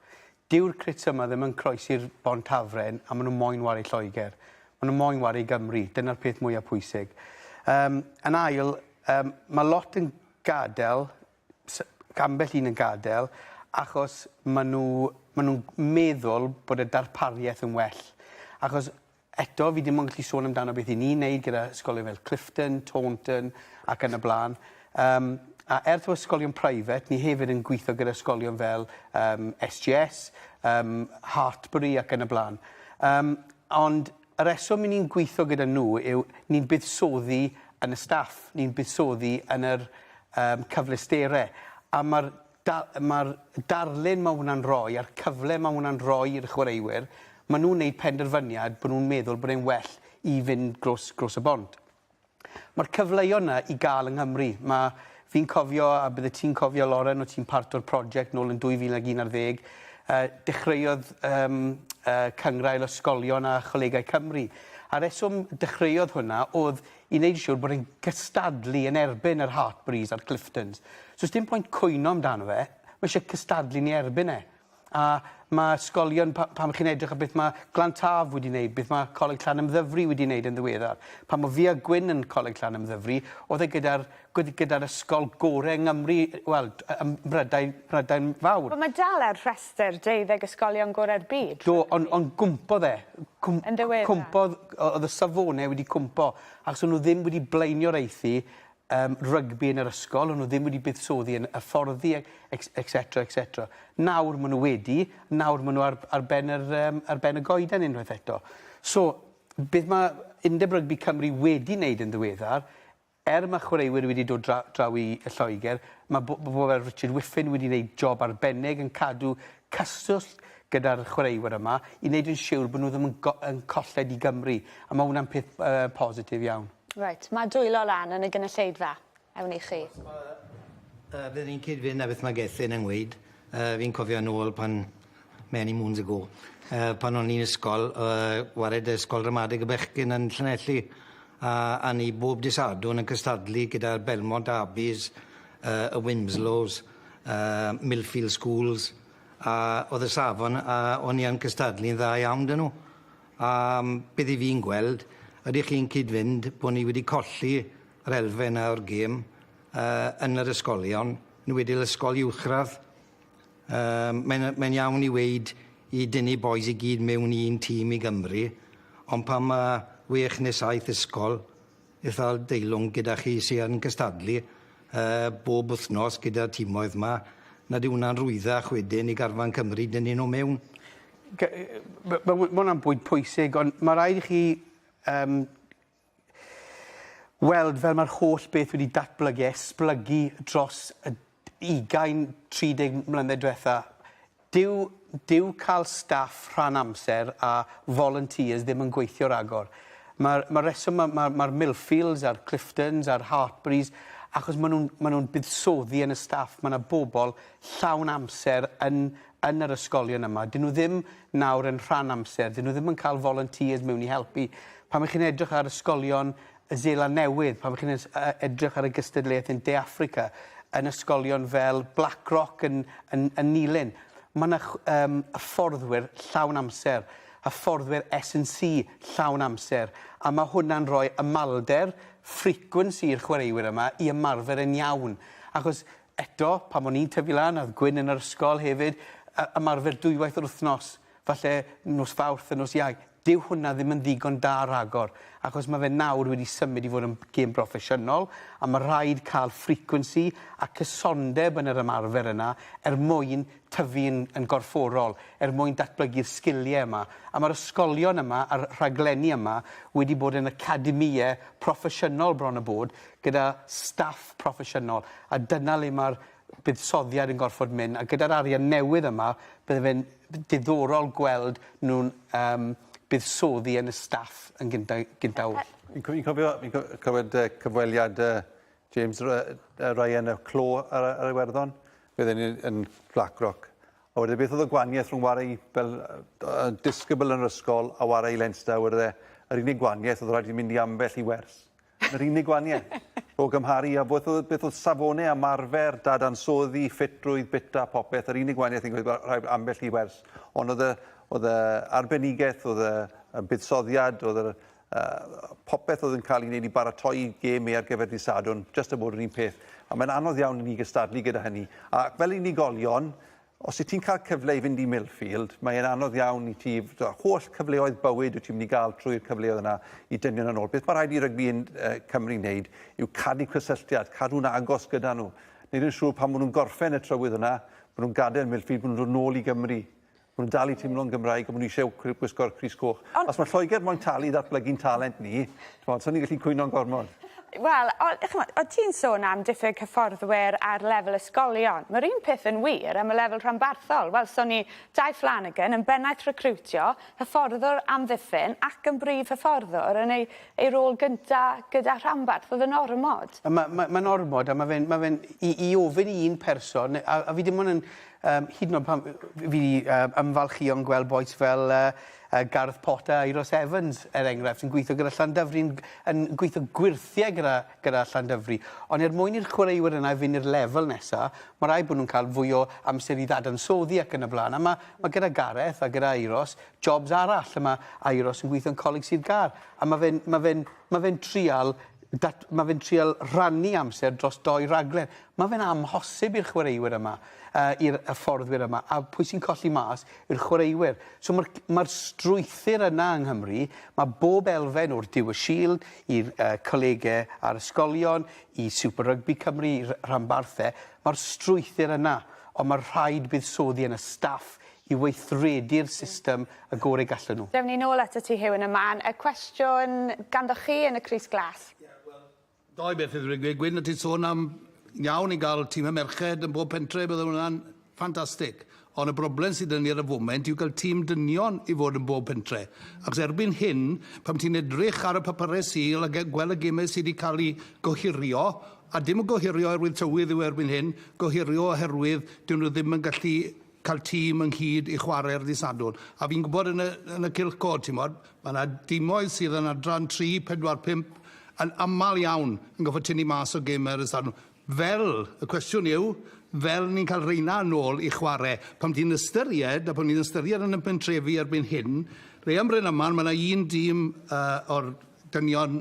Dyw'r crits yma ddim yn croesi'r Bont Tafren, a maen nhw'n moyn wario Lloegr. Maen nhw'n moyn wario Gymru. Dyna'r peth mwyaf pwysig. Yn ail, mae lot yn gadael, ambell un yn gadael, achos maen nhw'n meddwl bod y darpariaeth yn well. Achos eto, fi ddim yn gallu sôn amdano beth i ni'n neud gyda ysgolion fel Clifton, Taunton ac yn y blaen. A o ysgolion private, ni hefyd yn gweithio gyda ysgolion fel SGS, Hartbury ac yn y blaen. Ond y reswm ni'n gweithio gyda nhw yw ni'n buddsoddi yn y staff, ni'n buddsoddi yn yr cyflesterau. A mae'r darlun mae hwnna'n rhoi, a'r cyfle mae hwnna'n rhoi i'r chwaraewyr, maen nhw'n gwneud penderfyniad bod nhw'n meddwl bod e'n well i fynd gros y bont. Mae'r cyfleuon yna i gael yng Nghymru. Fi'n cofio, a bydde ti'n cofio, Lauren, o ti'n part o'r prosiect nôl yn 2011, dechreuodd cyngrael ysgolion a cholegau Cymru. A reswm dechreuodd hwnna oedd i wneud siŵr bod e'n cystadlu yn erbyn yr Hartburys a'r Cliftons. So, dim pwynt cwyno amdano fe, mae eisiau cystadlu ni erbyn e. A mae ysgolion, pam chi'n edrych a beth mae Glantaf wedi wneud, beth mae Coleg Llanymddyfri wedi wneud yn ddiweddar. Pam mae fi a Gwyn yn Coleg Llanymddyfri, oedd e gyda'r ysgol gorau yng Nghymru, wel, Mrydain fawr. Mae dal ar rhestr 12 ysgolion gorau'r byd? Do, ond gwmpodd e. Yn ddiweddar? Cwmpodd, oedd y safonau wedi cwmpo, achos o'n nhw ddim wedi blaenio reithi rygbi yn yr ysgol, o'n nhw ddim wedi buddsoddi yn hyfforddi, etc. Nawr maen nhw wedi, nawr maen nhw ar ben y goeden unwaith eto. So, beth mae Undeb Rygbi Cymru wedi wneud yn ddiweddar, mae chwaraewyr wedi dod draw i Lloegr, mae bobl Richard Whiffin wedi wneud job arbennig yn cadw cyswllt gyda'r chwaraewyr yma i wneud yn siŵr bod nhw ddim yn colled i Gymru. A mae hwnna'n peth positif iawn. Reit, mae dwylo lan yn y gynulleidfa. Ewn i chi. Byddwn ni'n cyd-fynd â beth mae Gethin yn gweud. Fi'n cofio nôl pan many moons ago. Pan o'n i'n ysgol, wared ysgol ramadeg y bechgyn yn Llanelli. A ni bob disadwn yn cystadlu gyda'r Belmont Abbeys, y Wimslows, Millfield Schools. A oedd y safon, o'n i yn cystadlu'n dda iawn dyn nhw. Beth i fi'n gweld, ydych chi'n cyd-fynd bod ni wedi colli yr elfen o'r gêm yn yr ysgolion, yn wedi l'ysgol uwchradd. Mae'n iawn i weid i dynnu boes i gyd mewn un tîm i Gymru, ond pan mae 6 neu 7 ysgol eitha deilwng gyda chi sy'n yn cystadlu bob wythnos gyda'r tîmoedd yma, nad yw hwnna'n rwyddach wedyn i garfan Cymru dynnu nhw mewn. Mae hwnna'n bwyd pwysig, ond mae rhaid i chi weld fel mae'r holl beth wedi datblygu, esblygu dros y 20-30 mlynedd diwetha. Dyw cael staff rhan amser a volunteers ddim yn gweithio ragor. Mae'r reswm, mae'r Millfields a'r Cliftons a'r Hartburys, achos maen nhw'n buddsoddi yn y staff. Mae yna bobl llawn amser yn yr ysgolion yma. Dyn nhw ddim nawr yn rhan amser, dyn nhw ddim yn cael volunteers mewn i helpu. Pan ych chi'n edrych ar ysgolion y Zeeland Newydd, pan ych chi'n edrych ar y gystadleuaeth yn De Affrica, yn ysgolion fel Blackrock yn Nilyn, mae yna hyfforddwyr llawn amser, hyfforddwyr S4C llawn amser, a mae hwnna'n rhoi ymalder, frequency i'r chwaraewyr yma i ymarfer yn iawn. Achos eto, pan o'n i'n tyfu lan, oedd Gwyn yn yr ysgol hefyd, ymarfer 2 waith yr wythnos, falle nos Fawrth a nos Iau. Dyw hwnna ddim yn ddigon da ragor, achos mae fe nawr wedi symud i fod yn gêm broffesiynol, a mae rhaid cael frequency a cysondeb yn yr ymarfer yna mwyn tyfu yn gorfforol, mwyn datblygu'r sgiliau yma. A mae'r ysgolion yma, a'r rhaglenni yma, wedi bod yn academïau proffesiynol bron y bod, gyda staff proffesiynol. A dyna le mae'r buddsoddiad yn gorfod mynd, a gyda'r arian newydd yma, bydde fe'n diddorol gweld nhw'n buddsoddi yn y staff yn gyntawr. Fi'n cofio cyfweliad James Ryan y Clo ar Iwerddon, bydden ni yn Blackrock. A wedyn beth oedd y gwaniaeth rhwng wario fel disgybl yn yr ysgol a wario i Leinster, wedyn yr unig gwaniaeth oedd rhaid i mynd i ambell i wers. Yr unig gwaniaeth. O gymharu a beth oedd safonau, ymarfer, dadansoddi, ffitrwydd, bita, popeth, yr unig gwaniaeth yn gweud rhaid ambell i wers. Ond oedd y arbenigaeth, oedd y buddsoddiad, oedd popeth oedd yn cael ei wneud i baratoi gêm ar gyfer disadwn, jyst y bod yn un peth. A mae'n anodd iawn i ni gystadlu gyda hynny. A fel unigolion, os ti'n cael cyfle i fynd i Millfield, mae'n anodd iawn i ti, holl cyfleoedd bywyd wyt ti'n mynd i gael trwy'r cyfleoedd yna i dynnu yn ôl. Beth mae rhaid i Rygbi Cymru wneud yw cadw cysylltiad, cadw'n agos gyda nhw. Wneud yn siŵr pan maen nhw'n gorffen y trywydd yna, maen nhw'n gadael Millfield, maen nhw'n dod nôl i Gymru. Maen nhw'n dal i teimlo'n Gymraeg, a maen nhw eisiau gwisgo'r Crys Coch. Os mae Lloegr moyn talu ddatblygu'n talent ni, so ni'n gallu cwyno'n gormod. Wel, o ti'n sôn am diffyg hyfforddwyr ar lefel ysgolion. Mae'r un peth yn wir am y lefel rhanbarthol. Wel, so ni Dai Flanagan yn bennaeth recrwtio, hyfforddwr amddiffyn ac yn brif hyfforddwr yn ei rôl gyda rhanbarth. Oedd yn ormod. Mae'n ormod, a mae fe'n i ofyn i un person, a fi ddim ond yn hyd yn oed pan fi wedi ymfalchio'n gweld boes fel Gareth Potter a Euros Evans, enghraifft, yn gweithio gyda Llandyfri, yn gweithio gwirthiau gyda Llandyfri. Ond mwyn i'r chwaraewyr yna fynd i'r lefel nesaf, mae rai bod nhw'n cael fwy o amser i ddadansoddi ac yn y blaen. A mae gyda Gareth a gyda Euros jobs arall. A mae Euros yn gweithio'n coleg sydd gar. A mae fe'n trial rannu amser dros 2 raglen. Mae fe'n amhosib i'r chwaraewyr yma, i'r fforddwyr yma, a pwy sy'n colli mas i'r chwaraewyr. So mae'r strwythyr yna yng Nghymru, mae bob elfen o'r Diw y Shield, i'r colegau ar ysgolion, i Super Rugby Cymru, i'r rhanbarthau, mae'r strwythyr yna, ond mae'r rhaid buddsoddi yn y staff i weithredu'r system y gorau gallen nhw. Dewn ni nôl at y ti Hywyn y man. Y cwestiwn ganddoch chi yn y crys glas. Doi beth ydw i'n gweud. Gwyn, ti'n sôn am iawn i gael tîmau merched yn bob pentre, bydd hwnna'n ffantastig. Ond y broblem sydd yn ni ar y foment yw cael tîm dynion i fod yn bob pentre. Ac erbyn hyn, pam ti'n edrych ar y papurau syl a gweld y gemau sydd wedi cael ei gohirio, a dim yn gohirio oherwydd tywydd yw erbyn hyn, gohirio oherwydd dyn nhw ddim yn gallu cael tîm ynghyd i chwarae'r ddisadwn. A fi'n gwybod yn y cylch cod, ti'n modd, mae yna dimoedd sydd yn adran 3, 4, 5, yn aml iawn yn gofod tynnu mas o gemau'r ddisadwn. Fel, y cwestiwn yw, fel ni'n cael reina nôl i chwarae. Pam ti'n ystyried, a pam ni'n ystyried yn y pentrefi erbyn hyn, rei am Bryn Aman, mae yna un tîm o'r dynion,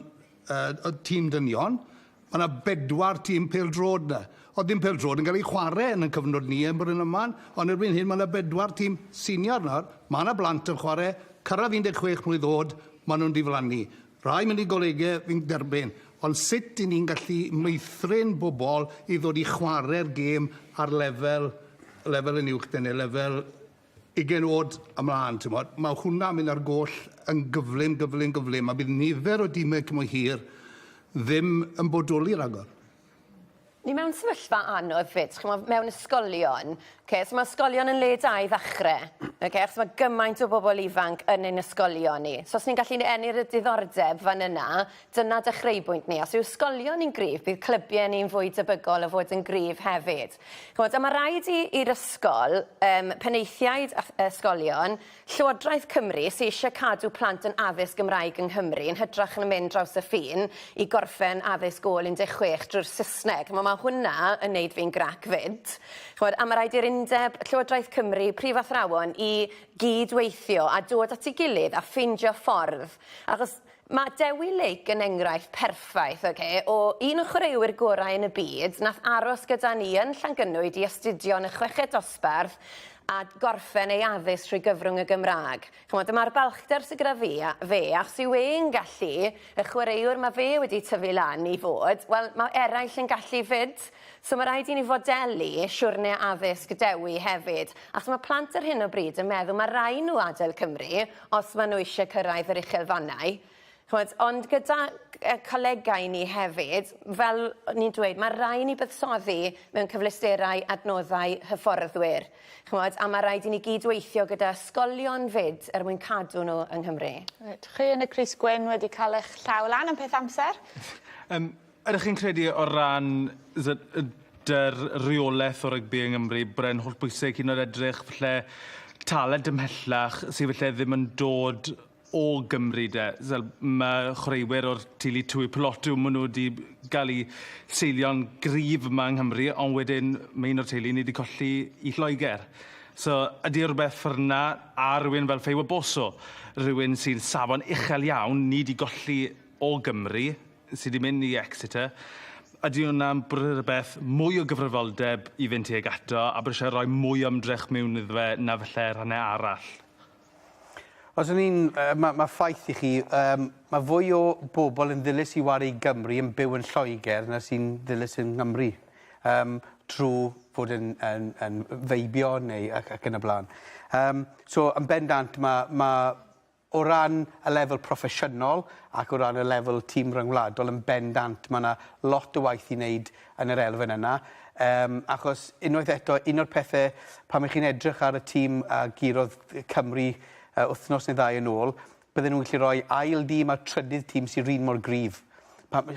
tîm dynion, mae yna 4 tîm pêl-drod yna. Oedd dim pêl-drod yn cael ei chwarae yn y cyfnod ni yn Bryn Aman, ond erbyn hyn mae yna 4 tîm senior nawr, mae yna blant yn chwarae, cyrraedd 16 mlwydd oed, mae nhw'n diflannu. Rai mynd i golegau fi'n derbyn, ond sut i ni'n gallu meithrin bobl i ddod i chwarae'r gêm ar lefel yn uwch dynnu, lefel 20 oed ymlaen. Mae hwnna'n mynd ar goll yn gyflym, a bydd nifer o dîmau cymwy hir ddim yn bodoli rhagor. Ni mewn sefyllfa anodd fyd, mewn ysgolion, so mae ysgolion yn le da i ddechrau, achos mae gymaint o bobl ifanc yn ein ysgolion ni. So os ni'n gallu enni'r diddordeb fan yna, dyna dechreubwynt ni. Os yw ysgolion ni'n gryf, bydd clybiau ni'n fwy debygol o fod yn gryf hefyd. A mae rhaid i'r ysgol, penaethiaid ysgolion, Llywodraeth Cymru sy'n eisiau cadw plant yn addysg Gymraeg yng Nghymru yn hytrach yn mynd draws y ffin i gorffen addysg ôl 16 drwy'r Saesneg. Mae hwnna yn neud fi'n grac fyd. A mae rhaid i'r undeb Llywodraeth Cymru, prif athrawon, i gydweithio a dod at ei gilydd a ffindio ffordd. Achos mae Dewi Lake yn enghraifft perffaith, o un o chwaraewyr gorau yn y byd, nath aros gyda ni yn Llangynwyd i astudio yn y 6 dosbarth a gorffen ei addysg trwy gyfrwng y Gymraeg. Mae'r balchder sydd gyda fe, ac sy'n we'n gallu, y chwaraewr mae fe wedi tyfu lan i fod, wel, mae eraill yn gallu fyd. So mae rhaid i ni fodelu siwrne addysg Dewi hefyd. Ac mae plant ar hyn o bryd yn meddwl mae rai nhw adael Cymru os maen nhw eisiau cyrraedd yr uchelfannau. Ond gyda colegau ni hefyd, fel ni'n dweud, mae rai ni buddsoddi mewn cyfleusterau adnoddau hyfforddwyr. A mae rhaid i ni gydweithio gyda ysgolion fyd mwyn cadw nhw yng Nghymru. Chi yn y Crys Gwyn wedi cael eich llaw lan yn peth amser? Ydych chi'n credu o ran dy'r reolaeth o rygbi yng Nghymru, bren holl bwysig hyn o'r edrych lle talent ymhellach sydd felly ddim yn dod o Gymru de. Mae chwaraewyr o'r tili twy pelotw, maen nhw wedi cael eu seilio'n gryf yma yng Nghymru, ond wedyn mae un o'r teulu ni wedi colli i Lloegr. So ydy rhywbeth ffyrna a rhywun fel Ffewa Boso, rhywun sy'n safon uchel iawn, ni wedi golli o Gymru, sydd wedi mynd i Exeter, ydy hwnna'n rhywbeth mwy o gyfrifoldeb i fynd tuag ato, a bod eisiau rhoi mwy o ymdrech mewn iddo fe na falle rhannau arall. Os o'n i'n, mae ffaith i chi, mae fwy o bobl yn ddilys i wario i Gymru yn byw yn Lloegr na sy'n ddilys yn Nghymru, trwy fod yn feibio neu ac yn y blaen. So, yn bendant, mae o ran y lefel proffesiynol ac o ran y lefel tîm ryngwladol yn bendant, mae yna lot o waith i wneud yn yr elfen yna. Achos unwaith eto, un o'r pethau pan ych chi'n edrych ar y tîm gurodd Cymru wythnos neu 2 yn ôl, bydden nhw'n gallu rhoi ail dîm a trydydd tîm sy'n rhan mor gryf.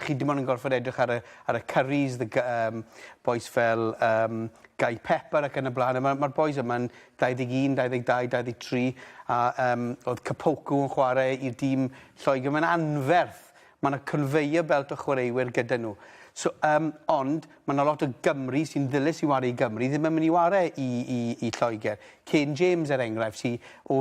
chi dim ond yn gorfod edrych ar y curries, boes fel Guy Pepper ac yn y blaen. Mae'r boes yma'n 21, 22, 23, a oedd Capocco yn chwarae i'r dîm Lloegr. Mae'n anferth. Mae'n conveyor belt o chwaraewyr gyda nhw. So, ond, mae yna lot o Gymru sy'n ddilys i wario i Gymru, ddim yn mynd i wario i Lloegr. Kane James enghraifft,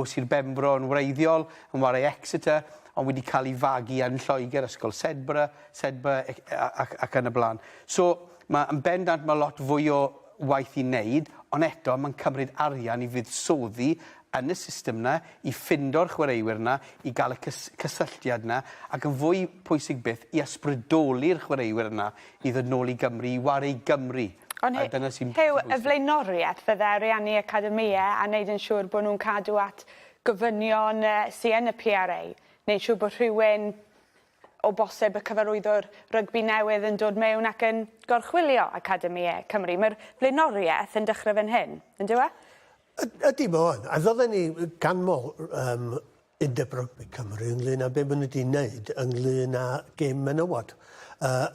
Sir Benfro yn wreiddiol, yn wario Exeter, ond wedi cael ei fagu yn Lloegr, ysgol Sedbra ac yn y blaen. So, yn bendant mae lot fwy o waith i wneud, ond eto mae'n cymryd arian i fuddsoddi yn y system yna, i ffindo'r chwaraewyr yna, i gael y cysylltiad yna, ac yn fwy pwysig byth i ysbrydoli'r chwaraewyr yna i ddod nôl i Gymru, i wario i Gymru. Ond Hew, y flaenoriaeth fydde ariannu academïau a wneud yn siŵr bod nhw'n cadw at gofynion sy'n y PRA, wneud siŵr bod rhywun o bosib y cyfarwyddwr rygbi newydd yn dod mewn ac yn gorchwilio academïau Cymru. Mae'r flaenoriaeth yn dechrau fan hyn, yn dyw e? Ydy modd. A ddodden ni ganmol Undeb Rygbi Cymru ynglyn â be maen nhw wedi wneud ynglyn â gêm menywod.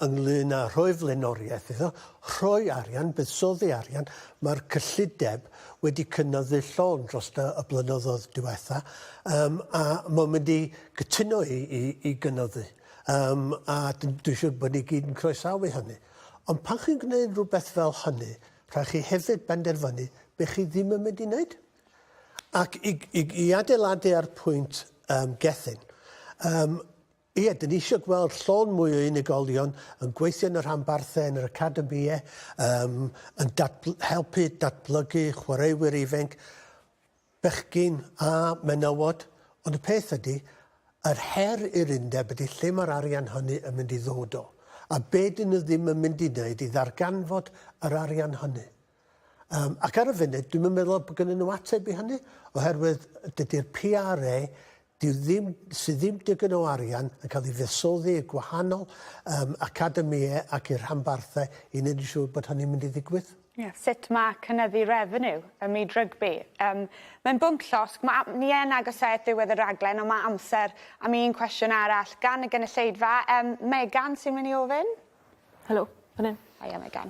Ynglyn â rhoi flaenoriaeth iddo, rhoi arian, buddsoddi arian. Mae'r cyllideb wedi cynyddu llon dros y blynyddoedd diwetha, a mae'n mynd i gytuno i gynyddu. A dwi'n siŵr bod ni gyd yn croesawu hynny. Ond pan chi'n gwneud rhywbeth fel hynny, rhaid chi hefyd benderfynu be chi ddim yn mynd i wneud. Ac i adeiladu ar pwynt gethyn, ie, dyn ni eisiau gweld llon mwy o unigolion yn gweithio yn yr rhanbarthau, yn yr academïau, yn helpu datblygu chwaraewyr ifanc, bechgyn a menywod. Ond y peth ydy, yr her i'r undeb ydy lle mae'r arian hynny yn mynd i ddod o. A be dyn nhw ddim yn mynd i wneud i ddarganfod yr arian hynny. Ac ar y funud, dwi'n meddwl bod gennyn nhw ateb i hynny, oherwydd dydy'r PRA sydd ddim digon o arian yn cael ei fuddsoddi i gwahanol academïau ac i'r rhanbarthau i wneud yn siŵr bod hynny'n mynd i ddigwydd. Sut mae cynyddu revenue ym myd rygbi? Mae'n bwnc llosg, ni yn agosaeth ddiwedd y raglen, ond mae amser am un cwestiwn arall gan y gynulleidfa. Megan sy'n mynd i ofyn? Helo, fan hyn. Haia, Megan.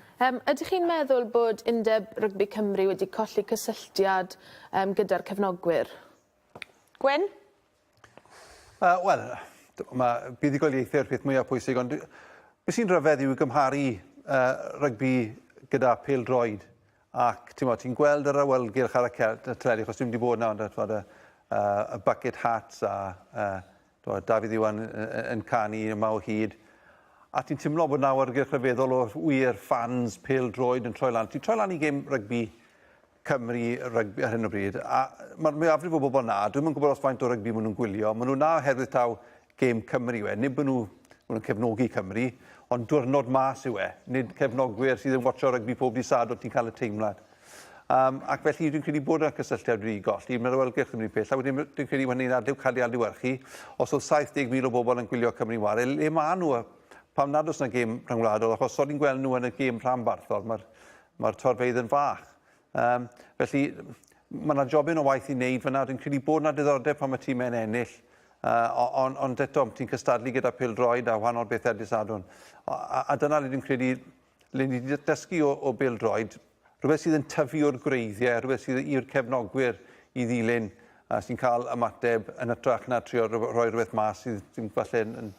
Ydych chi'n meddwl bod Undeb Rygbi Cymru wedi colli cysylltiad gyda'r cefnogwyr? Gwyn? Wel, mae buddigoliaethau'r peth mwyaf pwysig, ond beth sy'n rhyfedd yw gymharu rygbi gyda pêl-droed. Ac ti'n gweld yr awylgylch ar y teledu, achos dwi'n wedi bod yna, ond y bucket hats a Dafydd Iwan yn canu yma o hyd. A ti'n teimlo bod nawr gylchreddol o wir fans pêl-droed yn troi lan. Ti'n troi lan i gêm rygbi Cymru rygbi ar hyn o bryd. A mae'r mwyafrif o bobl na, dwi'n yn gwybod os faint o rygbi maen nhw'n gwylio. Maen nhw na oherwydd taw gêm Cymru yw e. Nid bod nhw'n cefnogi Cymru, ond diwrnod mas yw e. Nid cefnogwyr sydd yn watcho rygbi pob dydd Sadwrn ti'n cael y teimlad. Ac felly dwi'n credu bod yna cysylltiad wedi golli. Mae'r awylgylch yn rhywbeth pell. A wedyn dwi'n credu bod hynny'n cael ei adlewyrchu. Os oedd 70,000 o bobl yn gwylio Cymru ware, le mae nhw pam nad oes yna gêm rhyngwladol, achos os ni'n gweld nhw yn y gêm rhanbarthol, mae'r torfeidd yn fach. Felly, mae yna jobyn o waith i wneud fyna. Dwi'n credu bod yna diddordeb pan mae tîmau'n ennill. Ond eto, ti'n cystadlu gyda pêl-droed a wahanol bethau dydd Sadwrn. A dyna le dwi'n credu, le ni wedi dysgu o pêl-droed, rhywbeth sydd yn tyfu o'r gwreiddiau, rhywbeth sydd i'r cefnogwyr i ddilyn, sy'n cael ymateb yn ytrach na trio rhoi rhywbeth mas sydd falle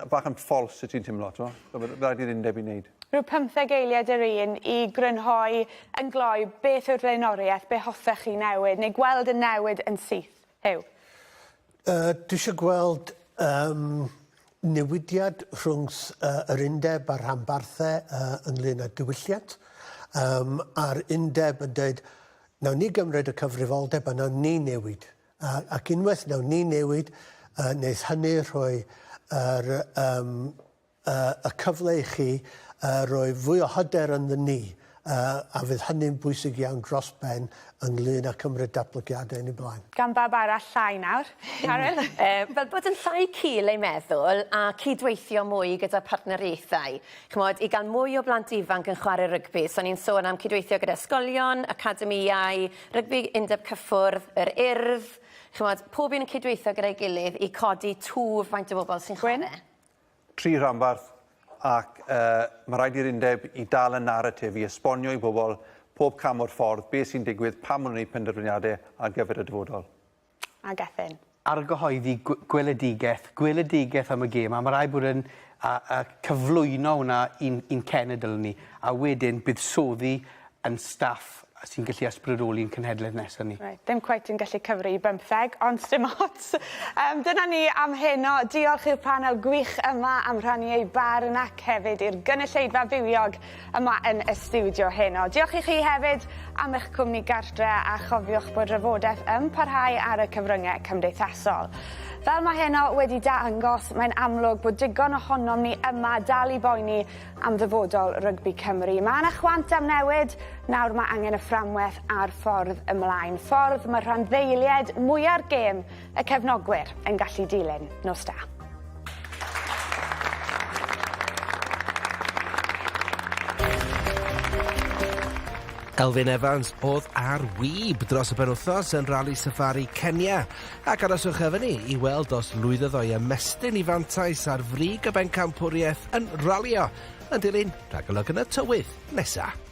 bach yn ffols y ti'n teimlo. Rhaid i'r undeb i wneud. Rhyw 15 eiliad yr un i grynhoi yn gloi beth yw'r flaenoriaeth, be hoffech chi newid, neu gweld y newid yn syth. Hew? Dwi eisiau gweld newidiad rhwng yr undeb a'r rhanbarthau ynglyn â diwylliant. A'r undeb yn dweud, nawn ni gymryd y cyfrifoldeb a nawn ni newid. Ac unwaith nawn ni newid, wneud hynny rhoi y cyfle i chi rhoi fwy o hyder ynddo ni. A fydd hynny'n bwysig iawn dros ben ynglyn â cymryd datblygiadau yn ei blaen. Gan bab arall llai nawr. Carol? Fel bod yn llai cil ei meddwl a cydweithio mwy gyda partneriaethau. Chymod, i gael mwy o blant ifanc yn chwarae rygbi. So ni'n sôn am cydweithio gyda ysgolion, academïau, rygbi undeb cyffwrdd, yr urdd. Chymod, pob un yn cydweithio gyda'i gilydd i codi twf faint o bobl sy'n chwarae. 3 rhanbarth ac mae rhaid i'r undeb i dal y narratif, i esbonio i bobl pob cam o'r ffordd, beth sy'n digwydd, pam maen nhw'n gwneud penderfyniadau ar gyfer y dyfodol. A Gethin. Argyhoeddi gweledigaeth am y gêm, a mae rhaid bod yn cyflwyno hwnna i'n cenedl ni, a wedyn buddsoddi yn staff sy'n gallu ysbrydoli'n cenhedlaeth nesaf ni. Right, ddim cweit yn gallu cyfri 15, ond dim ots. Dyna ni am heno. Diolch i'r panel gwych yma am rhannu ei barn ac hefyd i'r gynulleidfa fywiog yma yn y studio heno. Diolch i chi hefyd am eich cwmni gartre a chofiwch bod drafodaeth yn parhau ar y cyfryngau cymdeithasol. Fel mae heno wedi dangos, mae'n amlwg bod digon ohonom ni yma dal i boeni am ddyfodol rygbi Cymru. Mae yna chwant am newid, nawr mae angen y fframwaith a'r ffordd ymlaen. Ffordd mae rhanddeilied mwyaf gêm y cefnogwyr yn gallu dilyn. Nos da. Elfyn Evans oedd ar wyb dros y penwythnos yn rali safari Kenya ac aroswch efo ni i weld os lwyddodd ymestyn i fantais ar frig y bencampwriaeth yn ralio yn dilyn rhagolwg yn y tywydd nesaf.